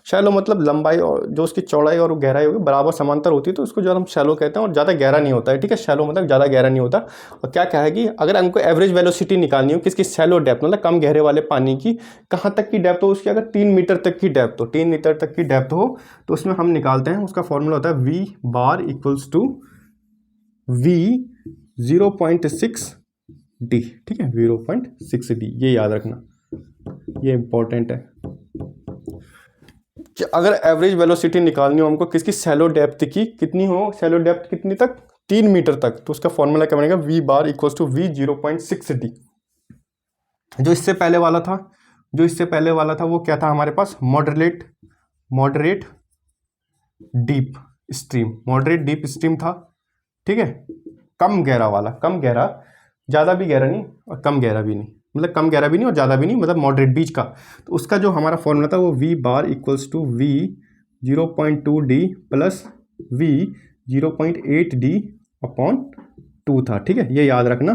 शैलो मतलब लंबाई और जो उसकी चौड़ाई और गहराई होगी बराबर समांतर होती है, तो उसको जो हम शैलो कहते हैं, और ज़्यादा गहरा नहीं होता है। ठीक है, शैलो मतलब ज़्यादा गहरा नहीं होता। और क्या है कि अगर हमको एवरेज वेलोसिटी निकालनी हो किसकी, शैलो डेप्थ मतलब कम गहरे वाले पानी की, कहाँ तक की डेप्थ हो उसकी, अगर 3 मीटर तक की डेप्थ हो, 3 मीटर तक की डेप्थ हो, तो उसमें हम निकालते हैं, उसका फॉर्मूला होता है v bar equals to v 0.6d। ठीक है, 0.6d, ये याद रखना, ये इंपॉर्टेंट है कि अगर एवरेज वेलोसिटी निकालनी हो हमको किसकी, शैलो डेप्थ की, कितनी हो, शैलो डेप्थ कितनी तक, 3 मीटर तक, तो उसका फॉर्मूला क्या बनेगा, v bar equals to v 0.6d। जो इससे पहले वाला था वो क्या था हमारे पास, मॉडरेट डीप स्ट्रीम था। ठीक है, कम गहरा वाला, कम गहरा, ज़्यादा भी गहरा नहीं और कम गहरा भी नहीं, मतलब कम गहरा भी नहीं और ज़्यादा भी नहीं, मतलब मॉडरेट बीच का। तो उसका जो हमारा फॉर्मूला था वो v bar equals to v 0.2d plus v 0.8d upon 2 था। ठीक है, ये याद रखना,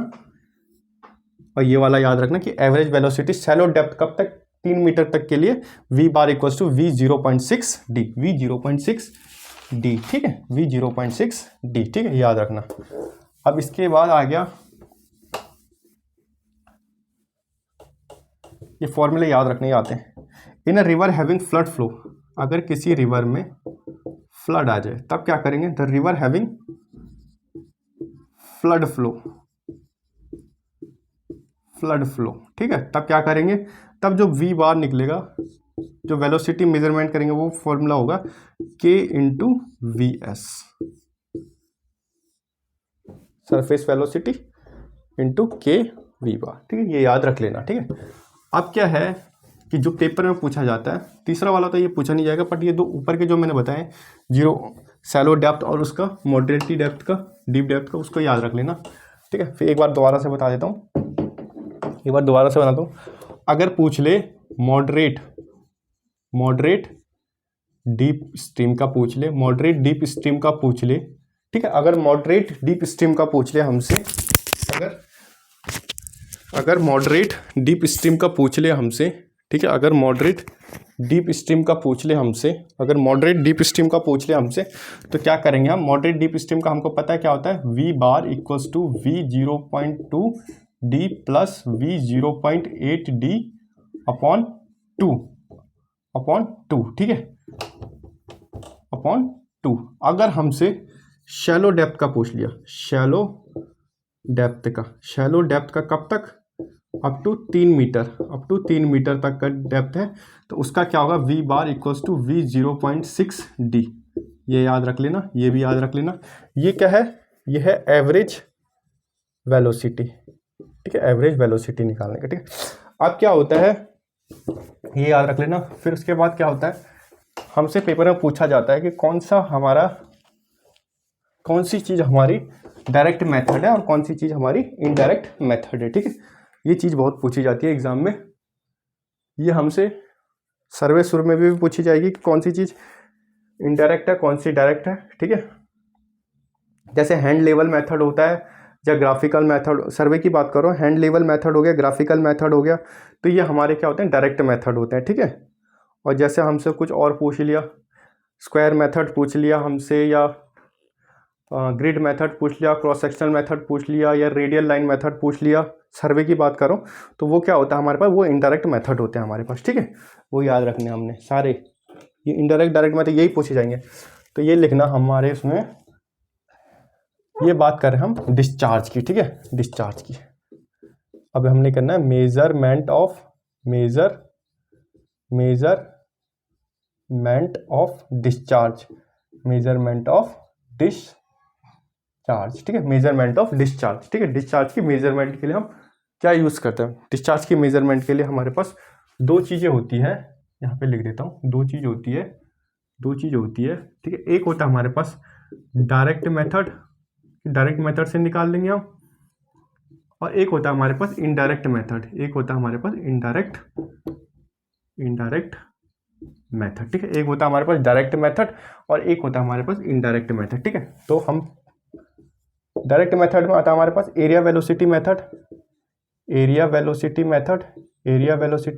और ये वाला याद रखना कि एवरेज वेलोसिटी शैलो डेप्थ कब तक, 3 मीटर तक के लिए v bar equals to v 0.6d, v 0.6d। ठीक है, v 0.6d। ठीक है, याद रखना। अब इसके बाद आ गया, ये फॉर्मूले याद रखने आते हैं। In a river having flood flow, अगर किसी रिवर में फ्लड आ जाए तब क्या करेंगे, the river having flood flow. ठीक है, तब क्या करेंगे, तब जो v बार निकलेगा, जो वेलोसिटी मेजरमेंट करेंगे वो फॉर्मूला होगा k into V S, surface velocity into के वी बार। ठीक है, ये याद रख लेना। ठीक है, अब क्या है कि जो पेपर में पूछा जाता है, तीसरा वाला तो ये पूछा नहीं जाएगा, बट ये दो ऊपर के जो मैंने बताए, शैलो डेप्थ और उसका मॉडरेटली डेप्थ का, डीप डेप्थ का, उसको याद रख लेना। ठीक है, फिर एक बार दोबारा से बता देता हूँ, बनाता हूँ। अगर पूछ ले मॉडरेट डीप स्ट्रीम का पूछ ले, मॉडरेट डीप स्ट्रीम का पूछ ले। ठीक है, अगर मॉडरेट डीप स्ट्रीम का पूछ ले हमसे, अगर मॉडरेट डीप स्ट्रीम का पूछ ले हमसे, ठीक है, अगर मॉडरेट डीप स्ट्रीम का पूछ ले हमसे, तो क्या करेंगे हम, मॉडरेट डीप स्ट्रीम का हमको पता है क्या होता है, v bar equals to v 0.2d plus v 0.8d upon 2। ठीक है, अपॉन 2। अगर हमसे शैलो डेप्थ का पूछ लिया, शैलो डेप्थ का कब तक, अप टू 3 मीटर तक का डेप्थ है, तो उसका क्या होगा, v bar equals to v 0.6d। ये याद रख लेना, ये भी याद रख लेना। ये क्या है, ये है एवरेज वेलोसिटी। ठीक है, एवरेज वेलोसिटी निकालने का। ठीक है, अब क्या होता है, ये याद रख लेना। फिर उसके बाद क्या होता है, हमसे पेपर में पूछा जाता है कि कौन सी चीज़ हमारी डायरेक्ट मेथड है और कौन सी चीज़ हमारी इनडायरेक्ट मेथड है। ठीक है, ये चीज़ बहुत पूछी जाती है एग्जाम में। ये हमसे सर्वे सुर में भी पूछी जाएगी कि कौन सी चीज़ इनडायरेक्ट है, कौन सी डायरेक्ट है। ठीक है, जैसे हैंड लेवल मेथड होता है या ग्राफिकल मेथड, सर्वे की बात करो, हैंड लेवल मेथड हो गया, ग्राफिकल मेथड हो गया, तो ये हमारे क्या होते हैं, डायरेक्ट मेथड होते हैं। ठीक है, और जैसे हमसे कुछ और पूछ लिया, स्क्वायर मेथड पूछ लिया हमसे, या ग्रिड मेथड पूछ लिया, क्रॉस सेक्शनल मेथड पूछ लिया, या रेडियल लाइन मेथड पूछ लिया, सर्वे की बात करो, तो वो क्या होता है हमारे पास, वो इनडायरेक्ट मेथड होते हैं हमारे पास। ठीक है, वो याद रखने हमने सारे, ये इनडायरेक्ट डायरेक्ट मेथड यही पूछे जाएंगे। तो ये लिखना हमारे उसमें ये बात कर रहे हैं हम डिस्चार्ज की, ठीक है, डिस्चार्ज की। अब हमने करना है measurement of discharge, measurement of discharge, ठीक है, मेजरमेंट ऑफ डिस्चार्ज, ठीक है। डिस्चार्ज की मेजरमेंट के लिए हम क्या यूज़ करते हैं? डिस्चार्ज की मेजरमेंट के लिए हमारे पास दो चीज़ें होती हैं, यहाँ पे लिख देता हूँ, दो चीज़ होती है, ठीक है। एक होता है हमारे पास डायरेक्ट मेथड से निकाल लेंगे हम, और एक होता है हमारे पास इनडायरेक्ट मेथड, इनडायरेक्ट मेथड, ठीक है। एक होता है हमारे पास डायरेक्ट मेथड और एक होता है हमारे पास इनडायरेक्ट मेथड, ठीक है। तो हम डायरेक्ट मेथड में आता है हमारे पास एरिया वेलोसिटी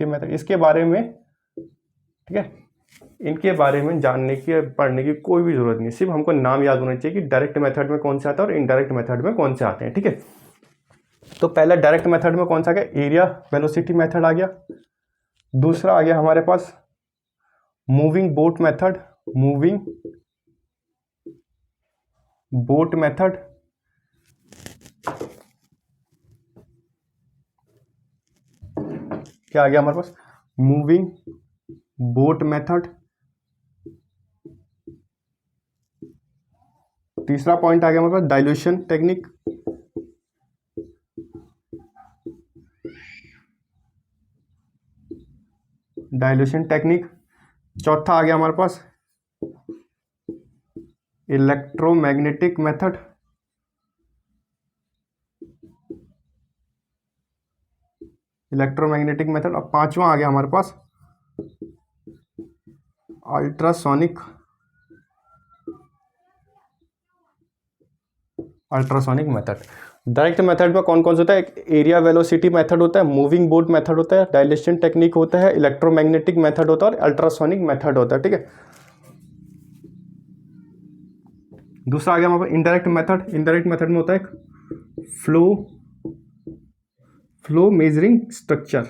मेथड, इसके बारे में, ठीक है, इनके बारे में जानने की, पढ़ने की कोई भी जरूरत नहीं, सिर्फ हमको नाम याद होना चाहिए कि डायरेक्ट मेथड में कौन से आता है और इनडायरेक्ट मेथड में कौन से आते हैं, ठीक है। तो पहला डायरेक्ट मेथड में कौन सा आ गया? एरिया वेलोसिटी मेथड आ गया। दूसरा आ गया हमारे पास मूविंग बोट मेथड, क्या आ गया हमारे पास? Moving boat method. तीसरा पॉइंट आ गया हमारे पास डाइल्यूशन टेक्निक। चौथा आ गया हमारे पास इलेक्ट्रोमैग्नेटिक मेथड। और पांचवा आ गया हमारे पास अल्ट्रासोनिक मेथड। डायरेक्ट मेथड में कौन कौन सा होता है? एक एरिया वेलोसिटी मेथड होता है, मूविंग बोट मेथड होता है, डायलेशन टेक्निक होता है, इलेक्ट्रोमैग्नेटिक मेथड होता है और अल्ट्रासोनिक मेथड होता है, ठीक है। दूसरा आ गया हमारे पास इनडायरेक्ट मेथड में होता है फ्लो मेजरिंग स्ट्रक्चर,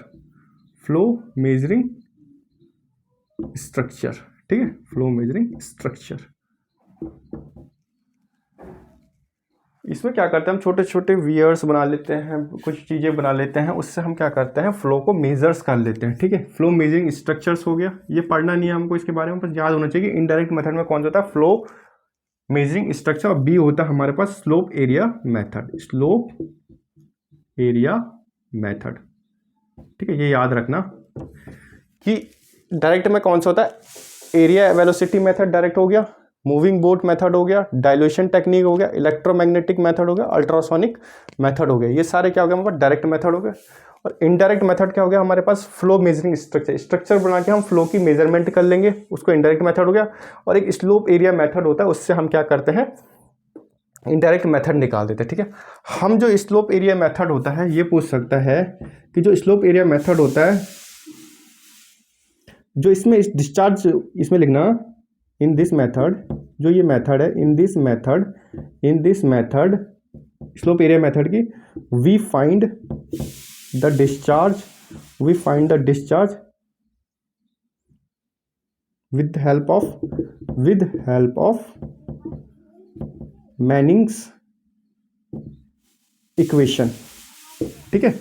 ठीक है, फ्लो मेजरिंग स्ट्रक्चर। इसमें क्या करते हैं हम? छोटे छोटे वियर्स बना लेते हैं, कुछ चीज़ें बना लेते हैं, उससे हम क्या करते हैं? फ्लो को मेजर्स कर लेते हैं, ठीक है। फ्लो मेजरिंग स्ट्रक्चर्स हो गया, ये पढ़ना नहीं है हमको, इसके बारे में बस याद होना चाहिए कि इनडायरेक्ट मेथड में कौन सा होता है? Flow measuring structure. और बी होता है हमारे पास स्लोप एरिया मेथड, ठीक है। ये याद रखना कि डायरेक्ट में कौन सा होता है? एरिया वेलोसिटी मेथड डायरेक्ट हो गया, मूविंग बोट मेथड हो गया, डाइल्यूशन टेक्निक हो गया, इलेक्ट्रोमैग्नेटिक मेथड हो गया, अल्ट्रासोनिक मेथड हो गया। ये सारे क्या हो गया हमारे पास? डायरेक्ट मेथड हो गया। और इनडायरेक्ट मेथड क्या हो गया हमारे पास? फ्लो मेजरिंग स्ट्रक्चर बना के हम फ्लो की मेजरमेंट कर लेंगे, उसको इनडायरेक्ट मेथड हो गया। और एक स्लोप एरिया मेथड होता है, उससे हम क्या करते हैं? इनडायरेक्ट मेथड निकाल देते हैं, ठीक है। हम जो स्लोप एरिया मेथड होता है, ये पूछ सकता है कि जो स्लोप एरिया मेथड होता है, जो इसमें डिस्चार्ज, इसमें लिखना इन दिस मेथड, जो ये मेथड है, in this method slope area method की we find the discharge with help of Manning's equation, ठीक है।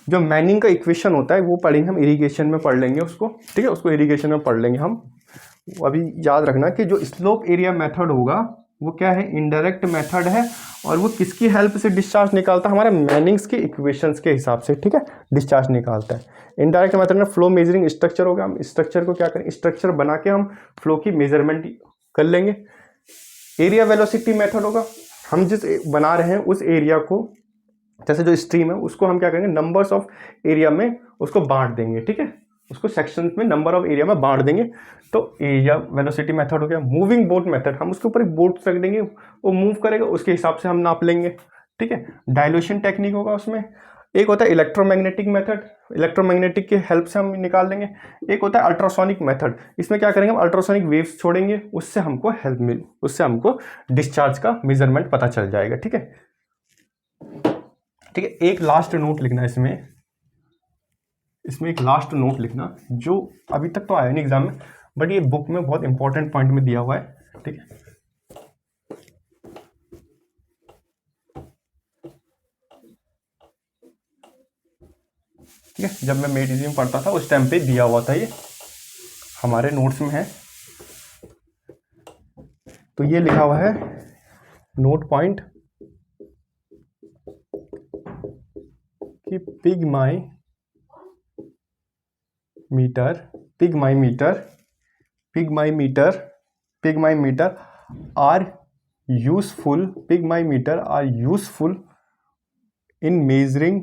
जो मैनिंग का इक्वेशन होता है वो पढ़ेंगे हम, इरिगेशन में पढ़ लेंगे उसको, ठीक है, उसको इरिगेशन में पढ़ लेंगे हम। अभी याद रखना कि जो स्लोप एरिया मेथड होगा वो क्या है? इनडायरेक्ट मेथड है, और वो किसकी हेल्प से डिस्चार्ज निकालता है? हमारे मैनिंग्स के इक्वेशंस के हिसाब से, ठीक है, डिस्चार्ज निकालता है। इनडायरेक्ट मेथड में फ्लो मेजरिंग स्ट्रक्चर होगा, हम स्ट्रक्चर को क्या करें? स्ट्रक्चर बना के हम फ्लो की मेजरमेंट कर लेंगे। एरिया वेलोसिटी मेथड होगा, हम जिस बना रहे हैं उस एरिया को, जैसे जो स्ट्रीम है उसको हम क्या करेंगे? नंबर्स ऑफ एरिया में उसको बांट देंगे, ठीक है, उसको सेक्शंस में नंबर ऑफ एरिया में बांट देंगे, तो एरिया वेलोसिटी मेथड हो गया। मूविंग बोट मेथड, हम उसके ऊपर एक बोट रख देंगे, वो मूव करेगा, उसके हिसाब से हम नाप लेंगे, ठीक है। डाइल्यूशन टेक्निक होगा उसमें। एक होता है इलेक्ट्रोमैग्नेटिक मेथड, इलेक्ट्रोमैग्नेटिक के हेल्प से हम निकाल लेंगे। एक होता है अल्ट्रासोनिक मेथड, इसमें क्या करेंगे? हम अल्ट्रासोनिक वेव्स छोड़ेंगे, उससे हमको हेल्प मिल, उससे हमको डिस्चार्ज का मेजरमेंट पता चल जाएगा, ठीक है। ठीक है, एक लास्ट नोट लिखना इसमें एक लास्ट नोट लिखना, जो अभी तक तो आया नहीं एग्जाम में, बट ये बुक में बहुत इंपॉर्टेंट पॉइंट में दिया हुआ है, ठीक है। ठीक है, जब मैं मेडिसिन में पढ़ता था उस टाइम पे दिया हुआ था, ये हमारे नोट्स में है। तो ये लिखा हुआ है नोट पॉइंट कि pygmy meter are useful in measuring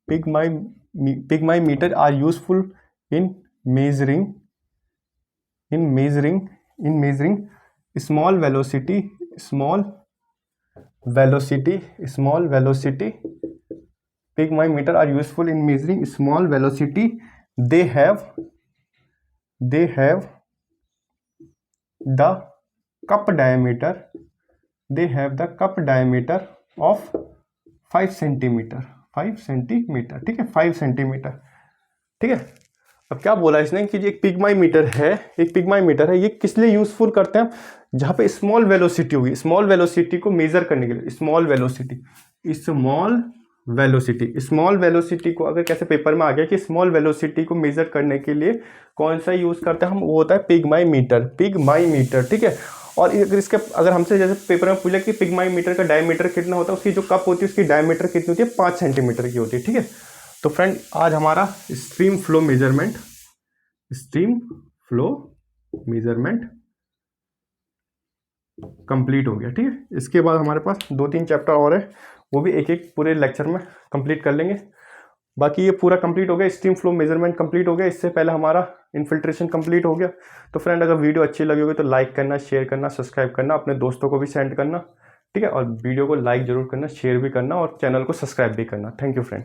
pygmymeter are useful in measuring small velocity pygmymeter are useful in measuring small velocity. They have the cup diameter of 5 centimetre, ठीक है, 5 सेंटीमीटर, ठीक है। अब क्या बोला इसने कि एक पिगमाईमीटर है, ये किस लिए यूजफुल करते हैं, जहां पे स्मॉल वेलोसिटी होगी, स्मॉल वेलोसिटी को मेजर करने के लिए, स्मॉल वेलोसिटी को अगर कैसे पेपर में आ गया कि स्मॉल वेलोसिटी को मेजर करने के लिए कौन सा यूज करते हैं हम, वो होता है पिगमाईमीटर, ठीक है। और अगर हमसे जैसे पेपर में पूछा कि पिगमाईमीटर का डायमीटर कितना होता है, उसकी जो कप होती है उसकी डायमीटर कितनी होती है, 5 सेंटीमीटर की होती है, ठीक है। तो फ्रेंड आज हमारा स्ट्रीम फ्लो मेजरमेंट कंप्लीट हो गया, ठीक है। इसके बाद हमारे पास 2-3 चैप्टर और है, वो भी एक एक पूरे लेक्चर में कंप्लीट कर लेंगे। बाकी ये पूरा कंप्लीट हो गया, स्ट्रीम फ्लो मेजरमेंट कंप्लीट हो गया, इससे पहले हमारा इन्फिल्ट्रेशन कंप्लीट हो गया। तो फ्रेंड अगर वीडियो अच्छी लगी होगी तो लाइक करना, शेयर करना, सब्सक्राइब करना, अपने दोस्तों को भी सेंड करना, ठीक है। और वीडियो को लाइक जरूर करना, शेयर भी करना और चैनल को सब्सक्राइब भी करना। Thank you friend.